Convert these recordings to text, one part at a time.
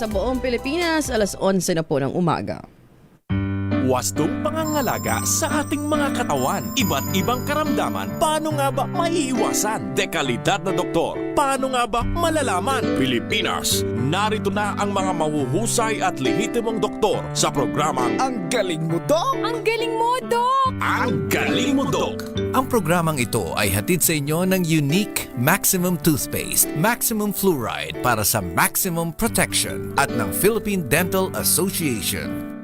sa buong Pilipinas, alas 11 na po ng umaga. Wastong pangangalaga sa ating mga katawan. Iba't ibang karamdaman, paano nga ba maiiwasan? Dekalidad na doktor, paano nga ba malalaman? Pilipinas, narito na ang mga mahuhusay at lehitimong doktor sa programang Ang Galing Mo, Dok! Ang galing mo, Dok! Ang Galing Mo, Dok! Ang programang ito ay hatid sa inyo ng Unique Maximum Toothpaste, Maximum Fluoride para sa maximum protection at ng Philippine Dental Association.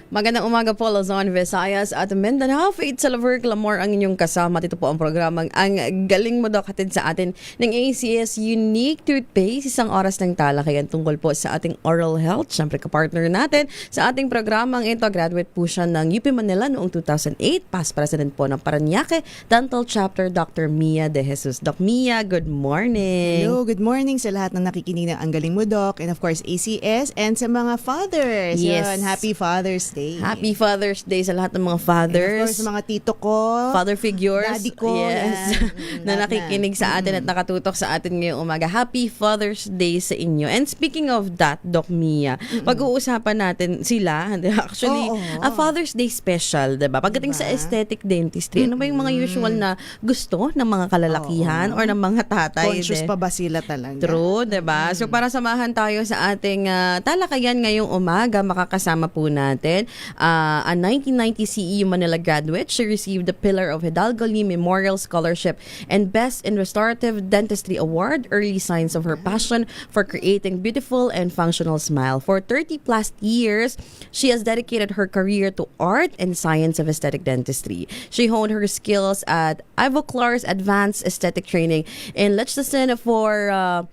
Magandang umaga po, Luzon, Visayas at Mindanao. Faith Salaver Clamor ang inyong kasama. Dito po ang programang Ang Galing Mo, Dok, hatid sa atin ng ACS Unique Toothpaste. Isang oras ng talakayan tungkol po sa ating oral health. Siyempre, kapartner natin sa ating programang ito. Graduate po siya ng UP Manila noong 2008. Past President po ng Parañaque Dental Chapter, Dr. Mia De Jesus. Doc Mia, good morning. Hello, good morning sa lahat ng nakikinig ng Ang Galing Mo, Dok. And of course, ACS and sa mga fathers. Yes. Yun, happy Father's Day. Happy Father's Day sa lahat ng mga And fathers. of course, sa mga tito ko. Father figures. Daddy ko. Yes. Yan. Na Lahat nakikinig sa atin at nakatutok sa atin ngayong umaga. Happy Father's Day sa inyo. And speaking of that, Doc Mia, pag-uusapan natin sila. Actually, Oo. a Father's Day special, diba? Pagdating sa aesthetic dentistry, ano ba yung mga usual na gusto ng mga kalalakihan or ng mga tatay? Conscious pa ba sila talaga? True, diba? So para samahan tayo sa ating talakayan ngayong umaga, makakasama po natin a 1990 CEU Manila graduate. She received the Pillar of Hidalgo Lee Memorial Scholarship and Best in Restorative Dentistry Award, early signs of her passion for creating beautiful and functional smile. For 30 plus years, she has dedicated her career to art and science of aesthetic dentistry. She honed her skills at Ivoclar's Advanced Aesthetic Training in Liechtenstein for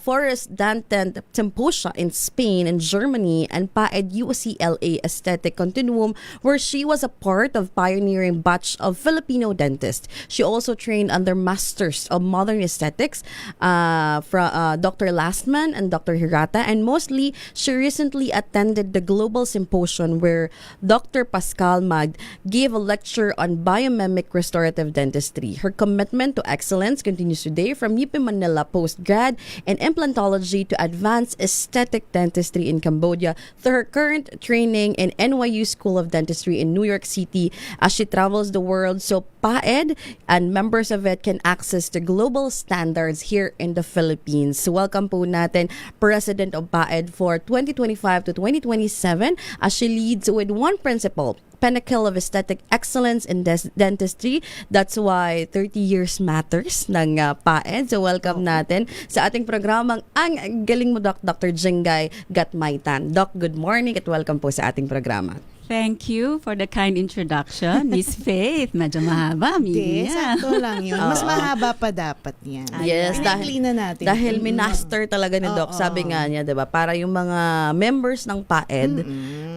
Forest Dantent Symposia in Spain and Germany, and PAED UCLA Aesthetic Continuum, where she was a part of pioneering batch of Filipino dentists. She also trained under Masters of Modern Aesthetics from Dr. Lastman and Dr. Hirata, and mostly she recently attended the Global Symposium where Dr. Pascal Magd gave a lecture on biomimic restorative dentistry. Her commitment to excellence continues today from UP Manila postgrad and implantology to advanced aesthetic dentistry in Cambodia through her current training in NYU School of Dentistry in New York City as she travels the world. So PAED and members of it can access the global standards here in the Philippines. So welcome po natin President of PAED for 2025 to 2027 as she leads with one principle: pinnacle of aesthetic excellence in dentistry. That's why 30 years matters ng PAED. So welcome natin sa ating programang Ang Galing Mo, Doc, Dr. Jengay Gatmaitan. Doc, good morning at welcome po sa ating programa. Thank you for the kind introduction, Miss Faith. Medyo mahaba, Hindi, Mia. sakto lang yun. Mas mahaba pa dapat yan. Yes, Pinaklina natin. dahil minaster talaga ni Doc. Oo. Sabi nga niya, 'di ba? Para yung mga members ng PAED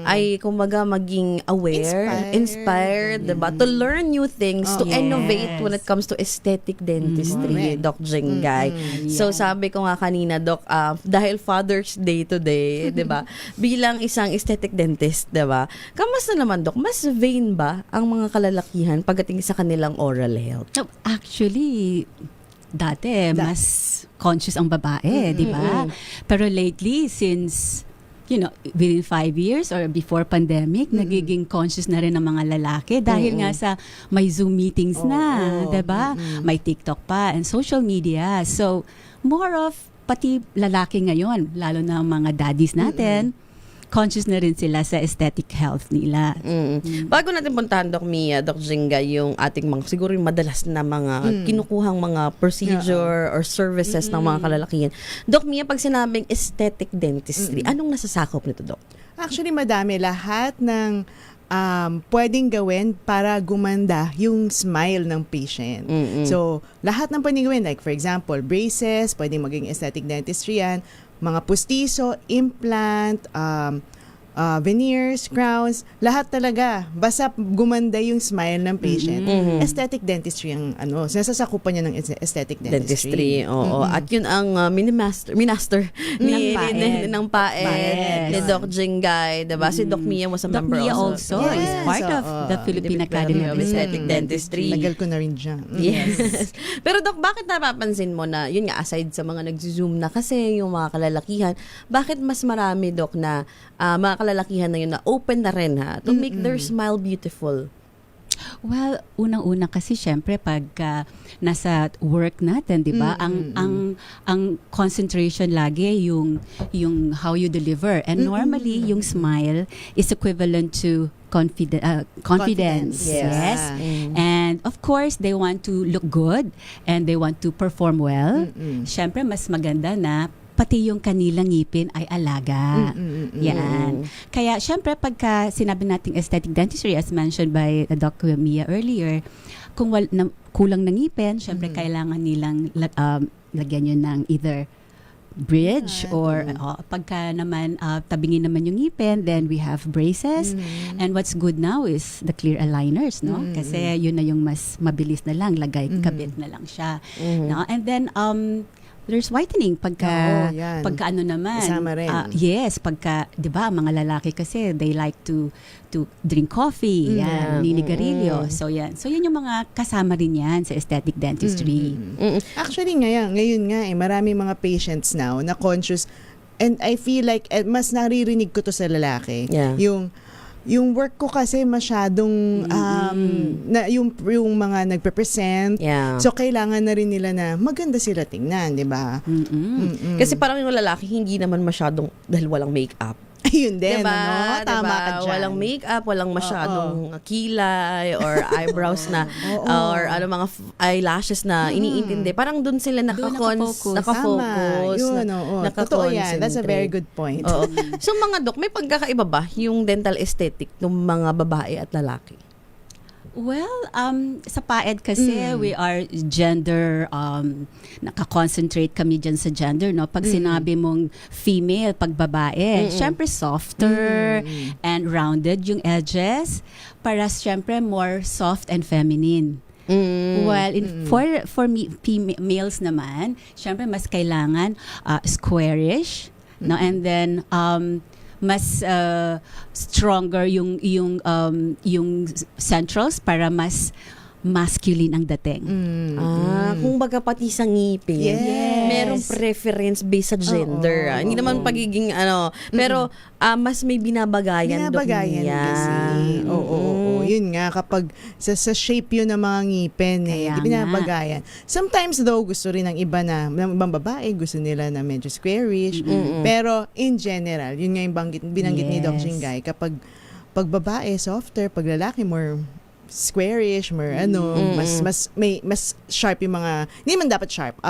ay kumbaga maging aware, inspired, 'di ba? To learn new things, to innovate when it comes to aesthetic dentistry, Correct. Doc Jengay. So sabi ko nga kanina, Doc, dahil Father's Day today, 'di ba? Bilang isang aesthetic dentist, 'di ba? Kamusta naman, Doc? Mas vain ba ang mga kalalakihan pagdating sa kanilang oral health? So, actually, dati, mas conscious ang babae, di ba? Pero lately, since within 5 years or before pandemic, nagiging conscious na rin ng mga lalaki dahil nga sa may Zoom meetings na, 'di ba? May TikTok pa and social media. So, more of pati lalaki ngayon, lalo na mga daddies natin, conscious na rin sila sa aesthetic health nila. Bago natin puntahan, Doc Mia, Doc Jenga, yung ating mga, siguro yung madalas na mga kinukuhang mga procedure or services ng mga kalalakihan. Doc Mia, pag sinabing aesthetic dentistry, anong nasasakop nito, Doc? Actually, madami. Lahat ng pwedeng gawin para gumanda yung smile ng patient. So, lahat ng pwedeng gawin, like for example, braces, pwedeng maging aesthetic dentistry yan, mga pustiso, implant, veneers, crowns, lahat talaga. Basta gumanda yung smile ng patient. Aesthetic dentistry ang nasasakupan niya ng aesthetic dentistry. Oo. At yun ang minaster ni ng PAED, ni Doc Jingay, diba? Si Doc Mia was a Doc member Mia also. also is part of the Philippine Academy of Aesthetic Dentistry. Tagal ko na rin dyan. Yes. Pero Doc, bakit napapansin mo na, yun nga, aside sa mga nag-zoom na kasi, yung mga kalalakihan, bakit mas marami, Doc, na mga kalalakihan na yun na open na rin to make their smile beautiful? Well, unang-una kasi syempre pag nasa work natin, 'di ba? Ang concentration lagi yung how you deliver. And normally yung smile is equivalent to confidence. Yes. And of course, they want to look good and they want to perform well. Syempre mas maganda na pati yung kanilang ngipin ay alaga. Yan. Kaya, syempre, pagka sinabi nating aesthetic dentistry, as mentioned by Dr. Mia earlier, kung kulang ng ngipin, syempre, kailangan nilang lagyan yun ng either bridge or pagka naman tabingin naman yung ngipin, then we have braces. And what's good now is the clear aligners, no? Kasi yun na yung mas mabilis na lang, kabit na lang siya. No? And then, there's whitening pagka ano naman. Kasama rin. Yes, pagka 'di ba, mga lalaki kasi they like to drink coffee, yan, ninigarilyo. So yan. So yan yung mga kasama rin yan sa aesthetic dentistry. Actually ngayon nga marami mga patients now na conscious, and I feel like mas naririnig ko to sa lalaki. Yeah. Yung work ko kasi masyadong na yung mga nagpe-present. Yeah. So kailangan na rin nila na maganda sila tingnan, 'di ba? Kasi parang yung lalaki hindi naman masyadong dahil walang makeup. Ayun din, Diba? Tama ka dyan. Walang makeup, walang masyadong kilay or eyebrows na or mga eyelashes na iniintindi. Parang dun sila naka-focus. Naka-focus. Yun, Totoo yan. That's a very good point. Oo. So mga Doc, may pagkakaiba ba yung dental aesthetic ng mga babae at lalaki? Well, sa PAED kasi we are gender, nakakoncentrate kami dyan sa gender, no? Pag sinabi mong female, pag babae, syempre softer and rounded yung edges, para syempre more soft and feminine. Well, for males naman, syempre mas kailangan squarish, no? And then mas stronger yung centrals para mas masculine ang dating. Kung baga pati sa ngipin, merong preference based sa gender. Hindi naman pagiging pero mas may binabagayan niya. Kasi. Oo. Yun nga, kapag sa shape yun ng mga ngipin, binabagayan. Sometimes though, gusto rin ng iba ng ibang babae, gusto nila na medyo squarish. Pero in general, yun nga yung binanggit ni Doc Jingay, kapag babae, softer, pag lalaki, more squarish, more mas sharp yung mga, hindi man dapat sharp,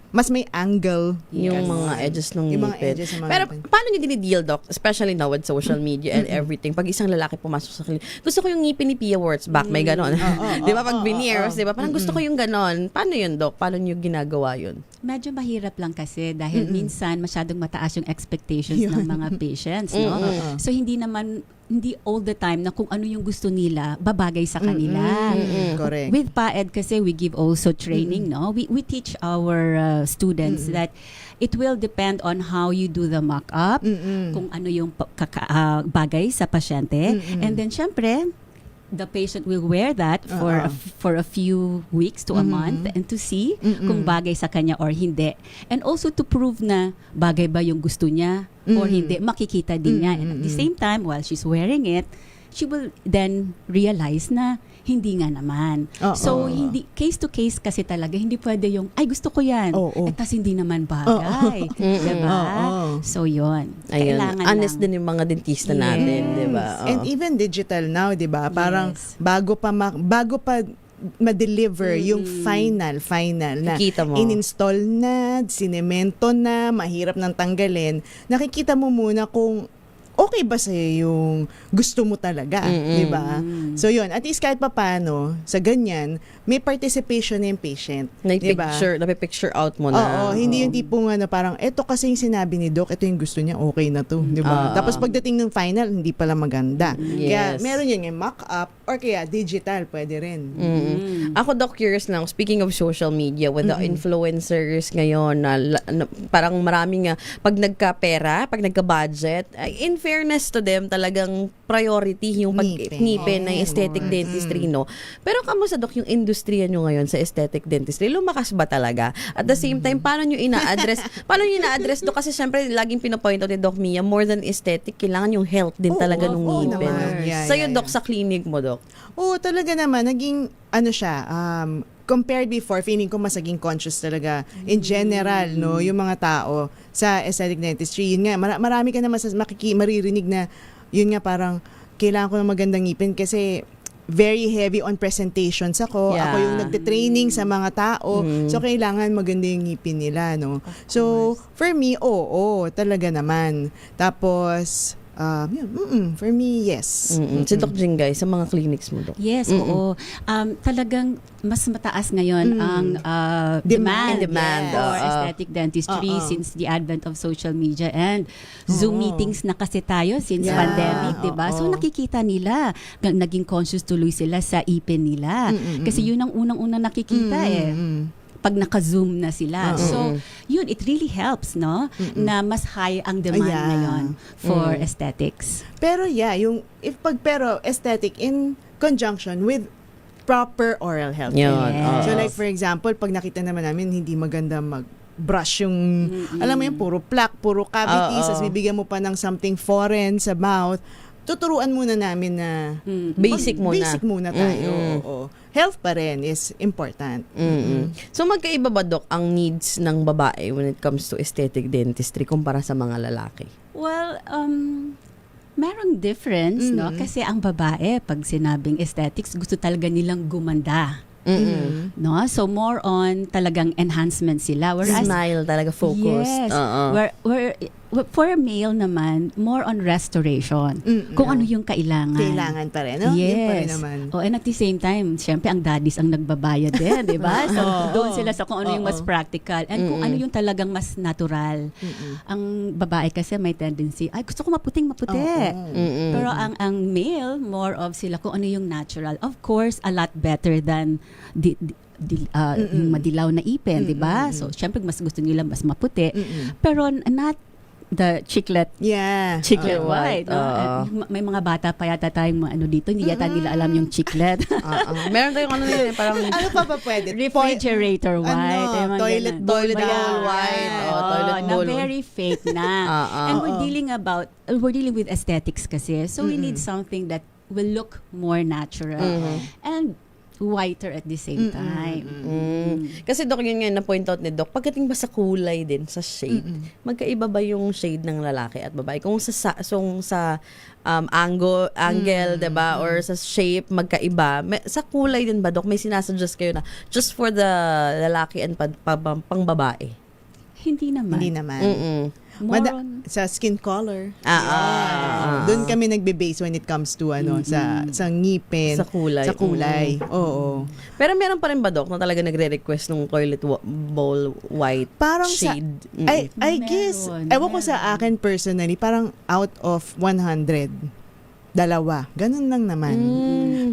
mas may angle yung mga edges ng yung mga ngipin. edges ng mga Pero ngipin. paano nyo dinideal, Doc? Especially now with social media and everything. Pag isang lalaki pumasok sa clinic, gusto ko yung ngipin ni Pia Wurtzbach, may ganon. Di ba? Pag veneers, di ba? Parang gusto ko yung ganon. Paano yun, Doc? Paano nyo ginagawa yun? Medyo mahirap lang kasi dahil minsan masyadong mataas yung expectations ng mga patients, no? So hindi all the time na kung ano yung gusto nila, babagay sa kanila. Correct. With PAED kasi we give also training, no? We teach our students that it will depend on how you do the mock-up, kung ano yung bagay sa pasyente. And then syempre, the patient will wear that for a few weeks to a month and to see kung bagay sa kanya or hindi. And also to prove na bagay ba yung gusto niya or hindi, makikita din niya. And at the same time, while she's wearing it, she will then realize na hindi nga naman. So, hindi case to case kasi talaga, hindi pwede yung, ay gusto ko yan. Tas hindi naman bagay. Diba? So, yun. Ayun. Honest din yung mga dentista natin, diba? And even digital now, diba? Parang bago pa ma-deliver yung final na Nakita mo. in-install na, sinemento na, mahirap nang tanggalin, nakikita mo muna kung okay ba sa'yo yung gusto mo talaga, di ba? So yun, at least kahit papaano, sa ganyan, may participation ng patient. Di ba? Napipicture out mo na. Oo, hindi yung tipong parang, eto kasi yung sinabi ni Doc, eto yung gusto niya, okay na to, di ba? Tapos pagdating ng final, hindi pala maganda. Kaya Yes. meron yun yung mock-up, or kaya digital, pwede rin. Ako, Doc, curious lang, speaking of social media, with the influencers ngayon, parang maraming, pag nagka-pera, pag nagka-budget, in fairness to them, talagang priority yung ngipin na aesthetic dentistry, no? Pero kamusta, Doc, yung industriya nyo ngayon sa aesthetic dentistry? Lumakas ba talaga? At the same time, paano nyo ina-address, Doc? Kasi syempre, laging pinapoint out ni Doc Mia, more than aesthetic, kailangan yung health din talaga ng ngipin. naman. Yeah, Sa'yo, yeah, Doc, sa clinic mo, Doc? Oo, talaga naman. Naging, siya, compared before, feeling ko mas naging conscious talaga in general, no, yung mga tao sa aesthetic dentistry. Yun nga, marami ka na maririnig na, yun nga parang, kailangan ko ng magandang ngipin kasi very heavy on presentations ako. Yeah. Ako yung nagte-training sa mga tao. So, kailangan maganda yung ngipin nila, no? So, for me, talaga naman. Tapos, for me, yes. Si Doc Jingay, sa mga clinics mo, Doc? Yes, oo. Talagang mas mataas ngayon ang demand, Demand, for oo. aesthetic dentistry since the advent of social media and Zoom meetings na kasi tayo since pandemic, di ba? So nakikita nila, naging conscious tuloy sila sa ipin nila. Kasi yun ang unang-unang nakikita pag naka-zoom na sila. So, yun, it really helps, no? Na mas high ang demand ngayon for aesthetics. Pero pero aesthetic in conjunction with proper oral health. Yun, Yes. So like for example, pag nakita naman namin hindi maganda brush yung, alam mo yung puro plaque, puro cavities, tapos bibigyan mo pa ng something foreign sa mouth, tuturuan muna namin na Basic muna. tayo. Oo. Health pa rin is important. So magkaiba ba, Doc, ang needs ng babae when it comes to aesthetic dentistry kumpara sa mga lalaki? Well, merong difference, no? Kasi ang babae, pag sinabing aesthetics, gusto talaga nilang gumanda. No? So, more on talagang enhancement sila. Whereas, Smile talaga, focused. yes. For a male naman, more on restoration. Kung ano yung kailangan. Kailangan pa rin, no? Yun pa rin Yes. naman. Oh, and at the same time, syempre ang daddies ang nagbabayad din, di ba? So, doon sila sa kung ano yung mas practical and kung ano yung talagang mas natural. Ang babae kasi may tendency, ay gusto ko maputi. Pero ang male, more of sila kung ano yung natural. Of course, a lot better than yung madilaw na ipin, di ba? So, syempre mas gusto nila mas maputi. Pero not the chiclet white. No? May mga bata pa yata tayong dito, hindi yata nila alam yung chiclet. Meron tayong parang Ano pa pwede? Refrigerator white. yung mga toilet ganun. bowl white. Toilet Na bowl. very fake na. And we're dealing with aesthetics kasi. So we need something that will look more natural. And whiter at the same time. Kasi, Doc, yun nga na-point out ni Doc, pagdating ba sa kulay din, sa shade, magkaiba ba yung shade ng lalaki at babae? Kung sa angle, diba? Or sa shape, magkaiba. Sa kulay din ba, Doc, may sinasuggest kayo na just for the lalaki and pang babae? Hindi naman. Hindi naman. More on Sa skin color. Ah. Doon kami nagbe-base when it comes to sa ngipin. Sa kulay. Sa kulay. Oo. Pero meron pa rin ba, Doc, na talaga nagre-request ng toilet bowl white Parang shade? I guess, ewan ko sa akin personally, parang out of 100, dalawa. Ganun lang naman.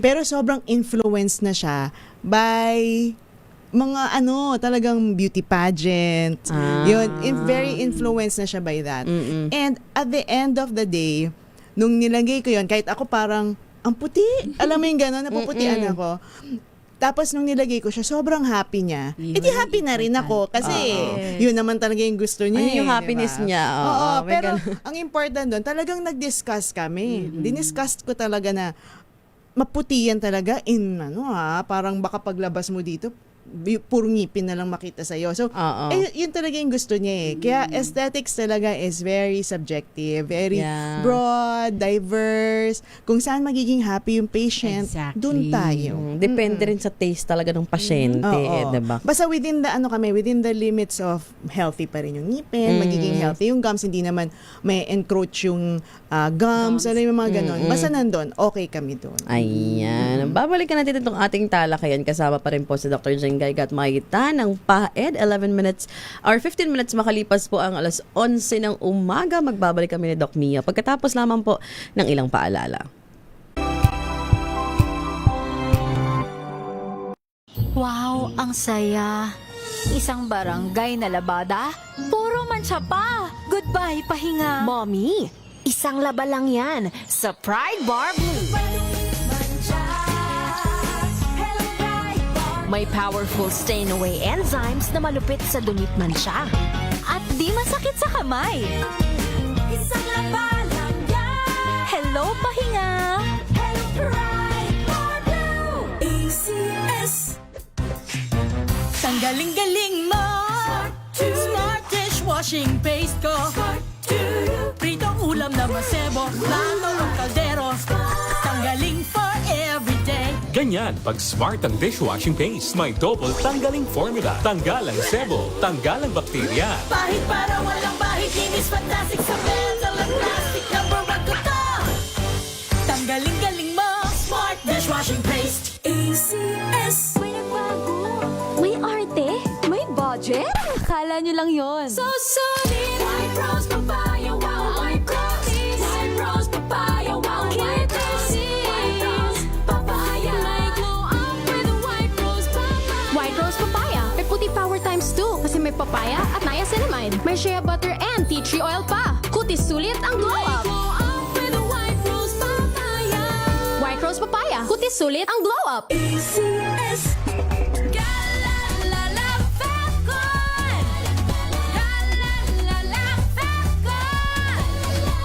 Pero sobrang influence na siya by mga talagang beauty pageant. Yun, very influenced na siya by that. And at the end of the day, nung nilagay ko yun, kahit ako parang, ang puti. Alam mo yung gano'n, napuputian ako. Tapos nung nilagay ko siya, sobrang happy niya. Yun, Edi happy na rin ako kasi yun naman talaga yung gusto niya. Ayun yung eh, happiness diba? niya. Oo, may pero ganun. ang important doon, talagang nag-discuss kami. Diniscuss ko talaga na maputiyan talaga parang baka paglabas mo dito, puro ngipin na lang makita sa'yo. So, Oo. yun talaga yung gusto niya eh. Kaya aesthetics talaga is very subjective, very Yeah. broad, diverse. Kung saan magiging happy yung patient, Exactly. dun tayo. Depende rin sa taste talaga ng pasyente, Oo. diba? Basta within the limits of healthy pa rin yung ngipin, magiging healthy yung gums, hindi naman may encroach yung gums, ano yung mga ganon. Basta nandun, okay kami doon. Ayan. Babalikan natin itong ating talakayan. Kasama pa rin po si Dr. Jengay Gatmaita ng PAED. 15 minutes makalipas po ang alas 11 ng umaga. Magbabalik kami ni Doc Mia. Pagkatapos lamang po ng ilang paalala. Wow, ang saya. Isang barangay na labada, puro mancha pa. Goodbye, pahinga. Mommy, isang laba lang yan sa Pride Bar Blue. May powerful stain-away enzymes na malupit sa dumit mansya. At di masakit sa kamay. Isang laba lang yan. Hello, pahinga. Hello, Pride Bar Blue. ACS. Ang galing-galing mo! Smart dishwashing paste ko! Pritong ulam na masebo, plato o kaldero. Tanggaling for everyday. Ganyan pag smart ang dishwashing paste. May double tanggaling formula. Tanggal ang sebo, tanggal ang bakterya. Bahit para walang bahit, linis fantastic sa metal at plastic. Number 1 ko to! Tanggaling-galing mo! Smart dishwashing paste! ACS. May nagbago. May arte. May budget. Akala nyo lang yon. So solid! White rose papaya, wow, white rose. White rose papaya, wow, white rose. White rose papaya. May glow up with white rose papaya. White Rose Papaya. May puti power times 2 kasi may papaya at niacinamide. May shea butter and tea tree oil pa. Kutis sulit ang glow May up. glow up with white rose papaya. White Rose Papaya. Kutis sulit ang glow up. ACS. Galalala Falcon. Galalala Falcon.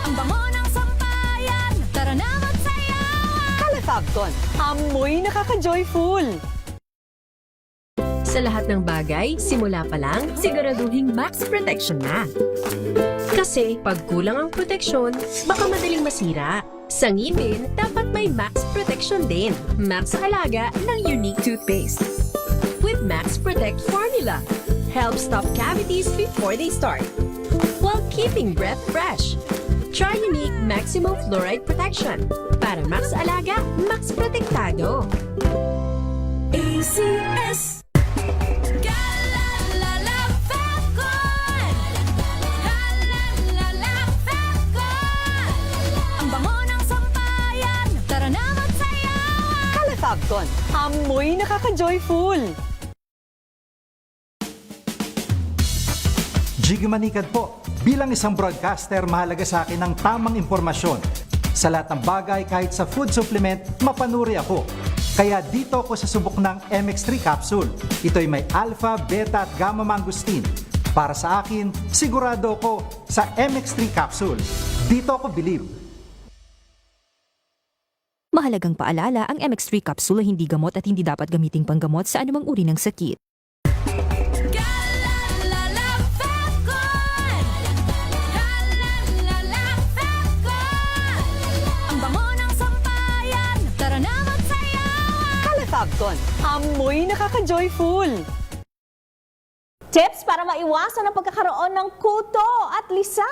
Ang bango ng sampayan. Tara na magsayawan. Calefabcon, amoy nakaka-joyful. Sa lahat ng bagay, simula pa lang, siguraduhing max protection na. Kasi pag kulang ang proteksyon, baka madaling masira. Sa ngipin, dapat may max protection din. Max Alaga ng Unique Toothpaste. With Max Protect Formula. Help stop cavities before they start. While keeping breath fresh. Try Unique Maximum Fluoride Protection. Para Max Alaga, Max Protektado. ACS. Galalala Falcon. Galalala Falcon. Ang bango ng sampayan. Tara na magsayawan. Calefabcon, amoy nakaka-joyful. Jiggy Manikad po. Bilang isang broadcaster, mahalaga sa akin ang tamang impormasyon. Sa lahat ng bagay, kahit sa food supplement, mapanuri ako. Kaya dito ako sa subok ng MX3 capsule. Ito'y may alpha, beta at gamma mangosteen. Para sa akin, sigurado ako sa MX3 capsule. Dito ako believe. Mahalagang paalala, ang MX3 capsule ay hindi gamot at hindi dapat gamiting panggamot sa anumang uri ng sakit. Galalala Falcon. Galalala Falcon. Ang bango ng sampayan. Tara na magsayawan. Calefabcon, amoy nakaka-joyful. Tips para maiwasan ang pagkakaroon ng kuto at lisa.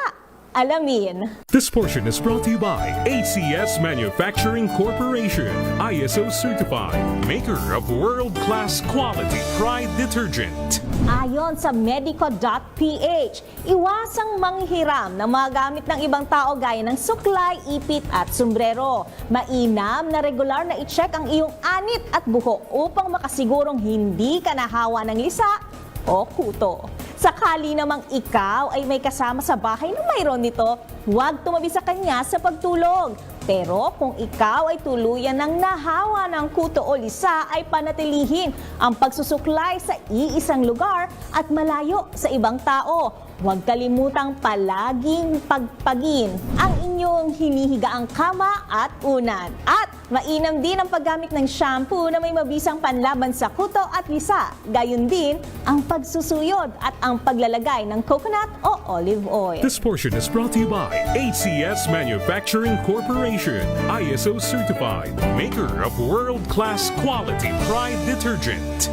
Alamin. This portion is brought to you by ACS Manufacturing Corporation, ISO certified, maker of world-class quality Pride detergent. Ayon sa medico.ph, iwasang manghiram ng mga gamit ng ibang tao gaya ng suklay, ipit at sombrero. Mainam na regular na i-check ang iyong anit at buhok upang makasigurong hindi ka nahawa ng lisa o kuto. Sakali namang ikaw ay may kasama sa bahay na mayroon nito, huwag tumabi sa kanya sa pagtulog. Pero kung ikaw ay tuluyan ng nahawa ng kuto o lisa, ay panatilihin ang pagsusuklay sa iisang lugar at malayo sa ibang tao. Huwag kalimutang palaging pagpagin ang inyong hinihigaang kama at unan. At mainam din ang paggamit ng shampoo na may mabisang panlaban sa kuto at lisa. Gayon din ang pagsusuyod at ang paglalagay ng coconut o olive oil. This portion is brought to you by ACS Manufacturing Corporation, ISO certified, maker of world-class quality Pride detergent.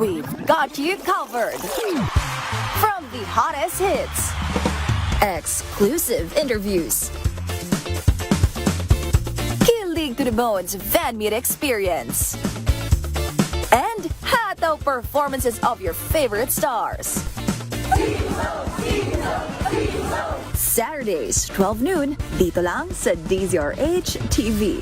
We've got you covered. From the hottest hits, exclusive interviews, kilig to the bones fan meet experience, and hataw performances of your favorite stars. Saturdays, 12 noon, dito lang sa DZRH TV.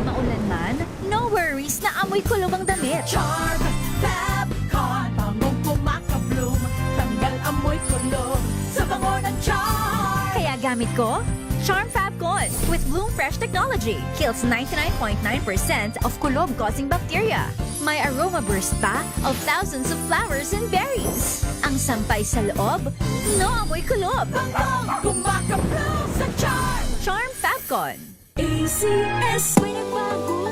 Maulan man, no worries na amoy kulog ang damit. Charm Fabcon, bangong kumakabloom, tanggal amoy kulog sa bango ng charm. Kaya gamit ko, Charm Fabcon with Bloom Fresh technology. Kills 99.9% of kulob-causing bacteria. May aroma burst pa of thousands of flowers and berries. Ang sampay sa loob, no amoy kulob. Bangong kumakabloom sa charm. Charm Fabcon. ACS. May nagbago.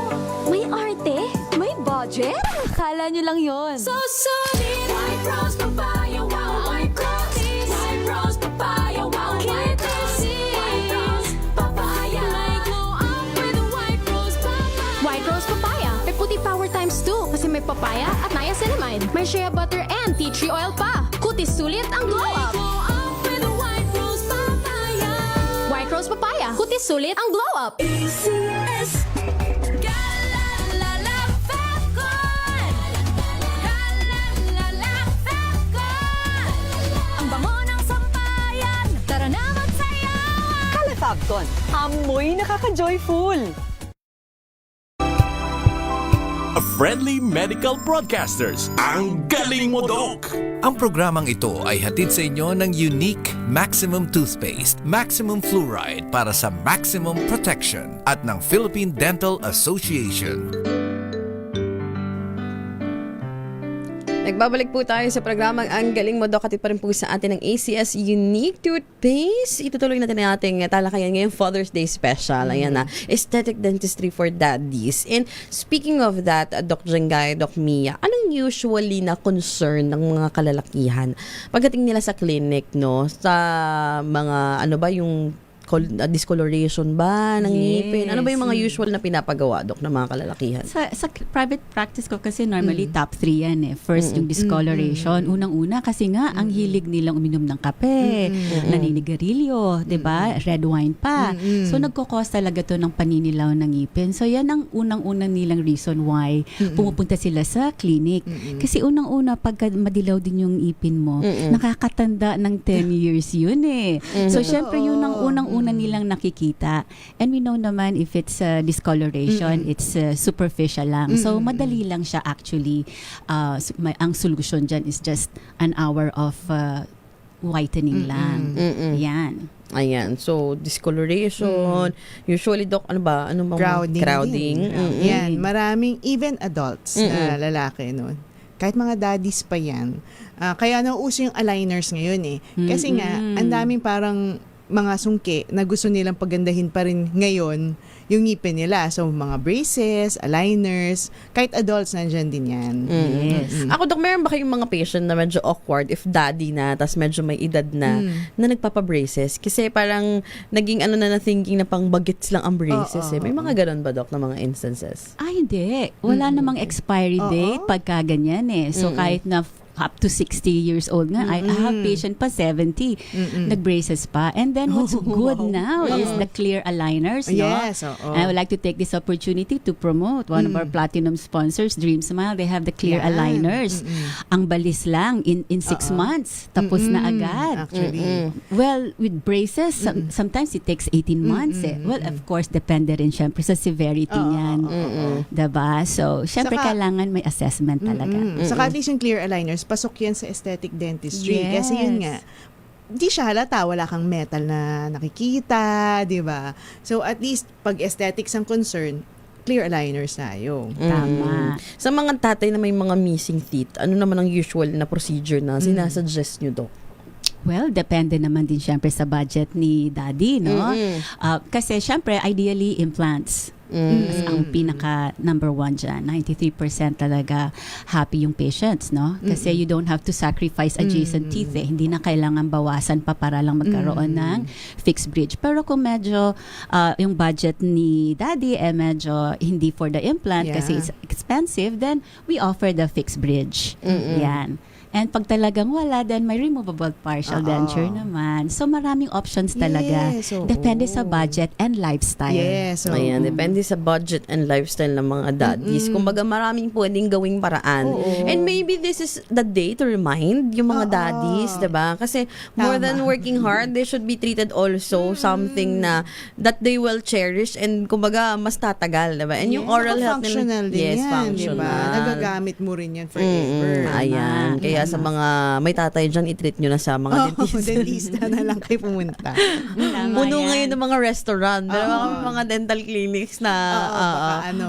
May arte? May budget? Kala nyo lang yon. So solid. White rose papaya, wow, white rose. White rose papaya, wow, white rose. White rose papaya. May glow up with white rose papaya. White Rose Papaya. May puti power times 2 kasi may papaya at niacinamide. May shea butter and tea tree oil pa. Kutis sulit ang glow May up. glow up with white rose papaya. White Rose Papaya. Kutis sulit ang glow up. ACS. Galalala Fabcon. Galalala Fabcon. Ang bango ng sampayan. Tara na magsayawan! Kalafabcon. Amoy nakaka-joyful. Friendly Medical Broadcasters. Ang galing mo, Doc! Ang programang ito ay hatid sa inyo ng Unique Maximum Toothpaste, Maximum Fluoride para sa maximum protection at ng Philippine Dental Association. Nagbabalik po tayo sa programang Ang Galing Mo, Doc. At pa rin po sa atin ng ACS Unique Toothpaste. Itutuloy natin ang ating talakayan ngayong Father's Day special. Ayan na, aesthetic dentistry for daddies. And speaking of that, Doc Jengay, Doc Mia, anong usually na concern ng mga kalalakihan pagdating nila sa clinic, no? Sa mga, ano ba yung discoloration ba ng ngipin? Ano ba yung mga usual na pinapagawa, Doc, ng mga kalalakihan? Sa private practice ko kasi normally top 3 yan eh. First yung discoloration. Unang-una kasi nga ang hilig nilang uminom ng kape, naninigarilyo, 'di ba? Red wine pa. So nagko-cause talaga to ng paninilaw ng ngipin. So yan ang unang-unang nilang reason why pumupunta sila sa clinic. Kasi unang-una pagka madilaw din yung ngipin mo, nakakatanda ng 10 years yun eh. So syempre yun ang unang-una nilang nakikita. And we know naman if it's discoloration, it's superficial lang. So madali lang siya actually. Ang solution dyan is just an hour of whitening lang. Yan. Ayan. So, discoloration. Usually, Doc, ano ba? Ano bang crowding. Yan. Maraming, even adults na lalaki nun. Kahit mga daddies pa yan. Kaya nauuso yung aligners ngayon eh. Kasi nga, ang daming parang mga sungki na gusto nilang pagandahin pa rin ngayon yung ngipin nila. So, mga braces, aligners, kahit adults nandyan din yan. Yes. Ako, Doc, meron ba kayong mga patient na medyo awkward if daddy na, tas medyo may edad na nagpapabraces? Kasi parang naging na thinking na pang bagets lang ang braces eh. May mga ganun ba, Doc, na mga instances? Hindi. Wala namang expiry date pagka ganyan eh. So, kahit na up to 60 years old nga. I have patient pa 70. Nag-braces pa. And then what's good now is the clear aligners, no? Yes, I would like to take this opportunity to promote one of our platinum sponsors, Dream Smile. They have the clear aligners. Ang balis lang in 6 months. Tapos na agad. Actually. Well, with braces, sometimes it takes 18 months eh. Well, of course, depende rin syempre sa severity niyan. Diba? So, syempre kailangan may assessment talaga. Saka at least yung clear aligners, pasok yan sa aesthetic dentistry. Yes. Kasi yun nga, di siya halata, wala kang metal na nakikita, di ba? So at least, pag aesthetics ang concern, clear aligners tayo. Tama. Sa mga tatay na may mga missing teeth, ano naman ang usual na procedure na sinasuggest nyo, Doc? Well, depende naman din syempre sa budget ni daddy, no? Kasi syempre, ideally, implants. Ang pinaka number one dyan. 93% talaga happy yung patients, no? Kasi you don't have to sacrifice adjacent teeth eh. Hindi na kailangan bawasan pa para lang magkaroon ng fixed bridge. Pero kung medyo yung budget ni daddy medyo hindi for the implant kasi it's expensive, then we offer the fixed bridge. Yan. And pag talagang wala, then may removable partial denture naman. So maraming options talaga. Yes, Depende sa budget and lifestyle. Yes. Ayan, depende sa budget and lifestyle ng mga daddies. Kumbaga maraming pwedeng gawing paraan. And maybe this is the day to remind yung mga daddies, diba? Kasi more than working hard, they should be treated also something na that they will cherish and kumbaga mas tatagal, diba? And yung oral health functional din yan, functional. diba? Nagagamit mo rin yan forever. Ayan. Kaya sa mga may tatay dyan, i-treat nyo na sa mga dentist. Dentista na lang kayo pumunta. Puno ngayon ng mga restaurant. Pero mga dental clinics na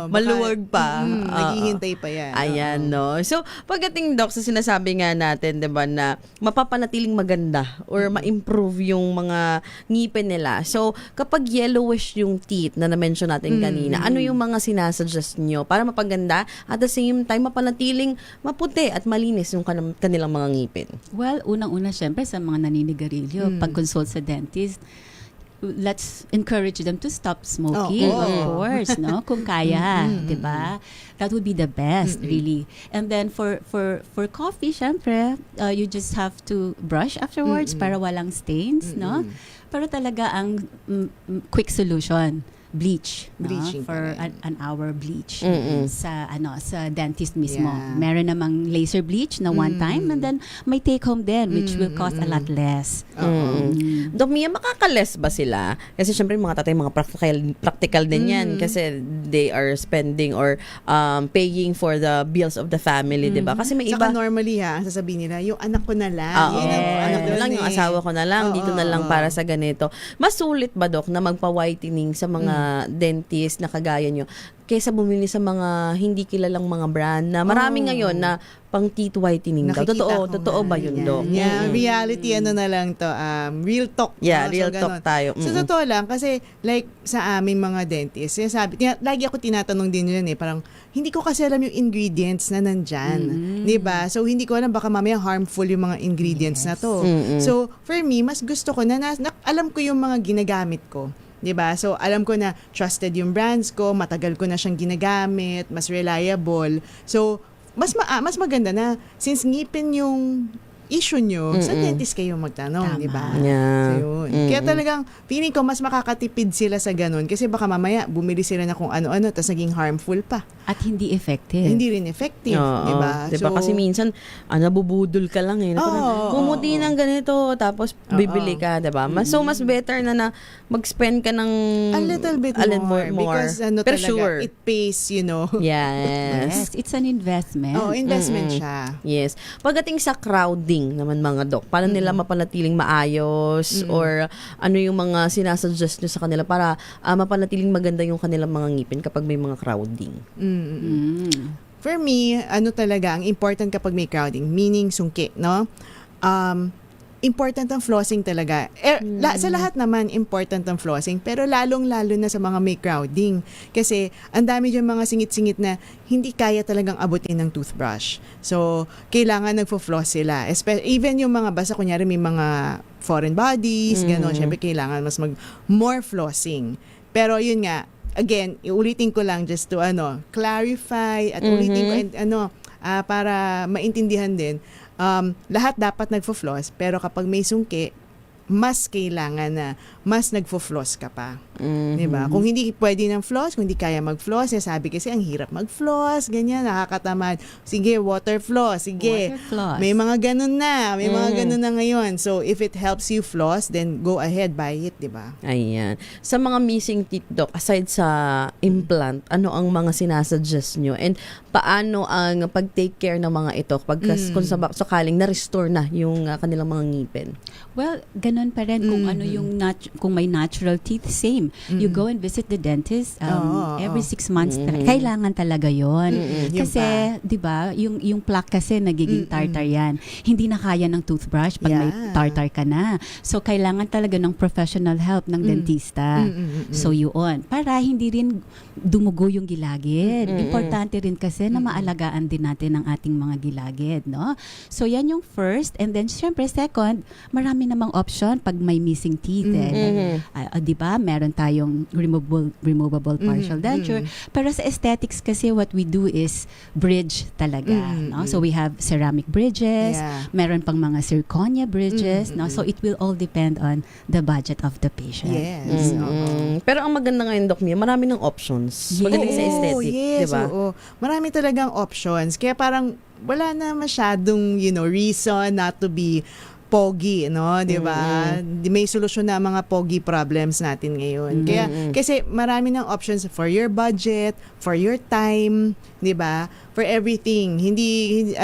maluwag pa. Naghihintay pa yan. Ayan, no? So, pagdating, Doc, sa sinasabi nga natin, diba, na mapapanatiling maganda or ma-improve yung mga ngipin nila. So, kapag yellowish yung teeth na na-mention natin kanina, ano yung mga sinasuggest nyo para mapaganda at the same time mapanatiling maputi at malinis yung kanilang mga ngipin? Well, unang-una syempre sa mga naninigarilyo, pag-consult sa dentist, let's encourage them to stop smoking, of course, no? Kung kaya, 'di ba? That would be the best, really. And then for coffee, syempre, you just have to brush afterwards para walang stains, no? Pero talaga ang quick solution, bleach, no? Bleaching For pa rin. an hour bleach sa sa dentist mismo. Yeah. Meron namang laser bleach na one time, and then may take home din, which will cost a lot less. Doc Mia, makakales ba sila? Kasi syempre mga tatay, mga practical din yan kasi they are spending or paying for the bills of the family, di ba? Kasi may Saka iba, normally ang sasabihin nila, yung anak ko na lang. Oo, Yun ang anak ko na lang, yung asawa ko na lang, dito na lang para sa ganito. Mas sulit ba, Doc, na magpa-whitening sa mga dentist na kagaya nyo kaysa bumili sa mga hindi kilalang mga brand na marami ngayon na pang teeth whitening daw? Totoo ba yun, Doc? Yeah, reality na lang to. Real talk. Yeah, no? real So, talk ganon. tayo. So, totoo lang. Kasi, like, sa aming mga dentist, lagi ako tinatanong din yun parang, hindi ko kasi alam yung ingredients na nandyan. Diba? So, hindi ko alam, baka mamaya harmful yung mga ingredients na to. So, for me, mas gusto ko na alam ko yung mga ginagamit ko. 'Di ba? So alam ko na trusted yung brands ko, matagal ko na siyang ginagamit, mas reliable. So mas maganda na since ngipin yung issue nyo, sa dentist kayo magtanong, di ba? Yeah. So, yun. Kaya talagang, feeling ko, mas makakatipid sila sa ganun. Kasi baka mamaya, bumili sila na kung ano-ano, tapos naging harmful pa. At hindi effective. Hindi rin effective, di ba? Diba? Kasi minsan, nabubudol ka lang eh. Pumuti ng ganito, tapos bibili ka, diba? So, mas better na mag-spend ka ng a little bit more. Because pero talaga, sure. it pays, Yes. It's an investment. Investment siya. Yes. Pagdating sa crowding naman mga Doc, paano nila mapanatiling maayos or ano yung mga sinasuggest nyo sa kanila para mapanatiling maganda yung kanilang mga ngipin kapag may mga crowding? For me, talaga, ang important kapag may crowding, meaning sungki, no? Important ang flossing talaga. Sa lahat naman, important ang flossing. Pero lalong-lalo na sa mga may crowding. Kasi, ang dami dyan mga singit-singit na hindi kaya talagang abutin ng toothbrush. So, kailangan nagpo-floss sila. Even yung mga, basta kunyari may mga foreign bodies, gano'n. Siyempre, kailangan mas more flossing. Pero, yun nga, again, iulitin ko lang just to clarify at ulitin ko para maintindihan din. Lahat dapat nagfo-floss, pero kapag may sungki, mas kailangan na mas nagfo-floss ka pa. Diba? Kung hindi pwede ng floss, kung hindi kaya mag-floss, sabi kasi ang hirap mag-floss, ganyan, nakakatamad. Sige, water floss, sige. Water floss. May mga ganun na. May mga ganun na ngayon. So, if it helps you floss, then go ahead, buy it, diba? Ayan. Sa mga missing teeth, Doc, aside sa implant, ano ang mga sinasuggest nyo? And paano ang pag-take care ng mga ito kung sakaling na-restore na yung kanilang mga ngipin? Well, ganun ganun pa rin kung ano yung kung may natural teeth, same. You go and visit the dentist every 6 months. Kailangan talaga yon. Kasi, di ba, yung plaque kasi nagiging tartar yan. Hindi na kaya ng toothbrush pag may tartar ka na. So, kailangan talaga ng professional help ng dentista. So, yun. Para hindi rin dumugo yung gilagid. Importante rin kasi na maalagaan din natin ang ating mga gilagid, no? So, yan yung first. And then, syempre, second, marami namang option pag may missing teeth. Di ba? Meron tayong removable partial denture. Pero sa aesthetics kasi, what we do is bridge talaga. No? So, we have ceramic bridges. Meron pang mga zirconia bridges. No? So, it will all depend on the budget of the patient. Yes. Pero ang maganda ngayon, Doc Mia, marami ng options. Magaling sa aesthetic, yes, di ba? oo. Marami talagang options. Kaya parang wala na masyadong, reason not to be pogi, no? 'Di ba? May solusyon na mga pogi problems natin ngayon. Kaya kasi marami ng options for your budget, for your time, 'di ba? For everything. Hindi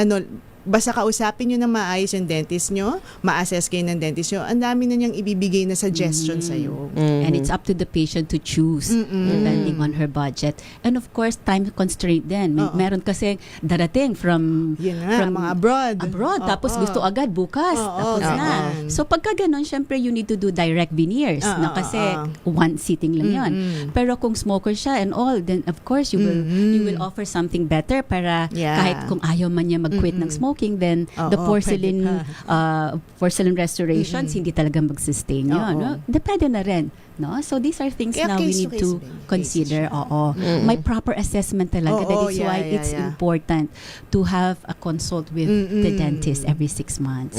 basta kausapin nyo na maayos yung dentist nyo, ma-assess kayo ng dentist nyo, ang dami na niyang ibibigay na suggestion sa'yo. And it's up to the patient to choose depending on her budget. And of course, time constraint din. Meron kasi darating from mga abroad. Tapos gusto agad bukas. Tapos na. So pagka ganun, syempre you need to do direct veneers na kasi one sitting lang yun. Pero kung smoker siya and all, then of course you will offer something better para kahit kung ayaw man niya mag-quit ng smoking, then the porcelain restorations hindi talaga mag-sustain yun. No? Depende na rin. No? So these are things Kaya now we need to consider. May proper assessment talaga. That is why it's important to have a consult with the dentist every 6 months.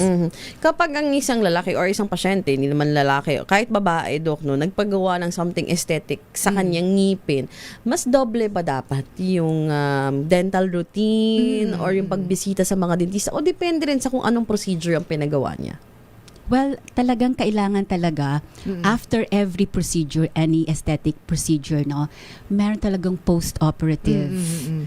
Kapag ang isang lalaki or isang pasyente, hindi naman lalaki, kahit babae, Doc, no, nagpagawa ng something aesthetic sa kanyang ngipin, mas doble ba dapat yung dental routine or yung pagbisita sa mga dentista? O depende rin sa kung anong procedure ang pinagawa niya? Well, talagang kailangan talaga after every procedure, any aesthetic procedure, no, meron talagang post-operative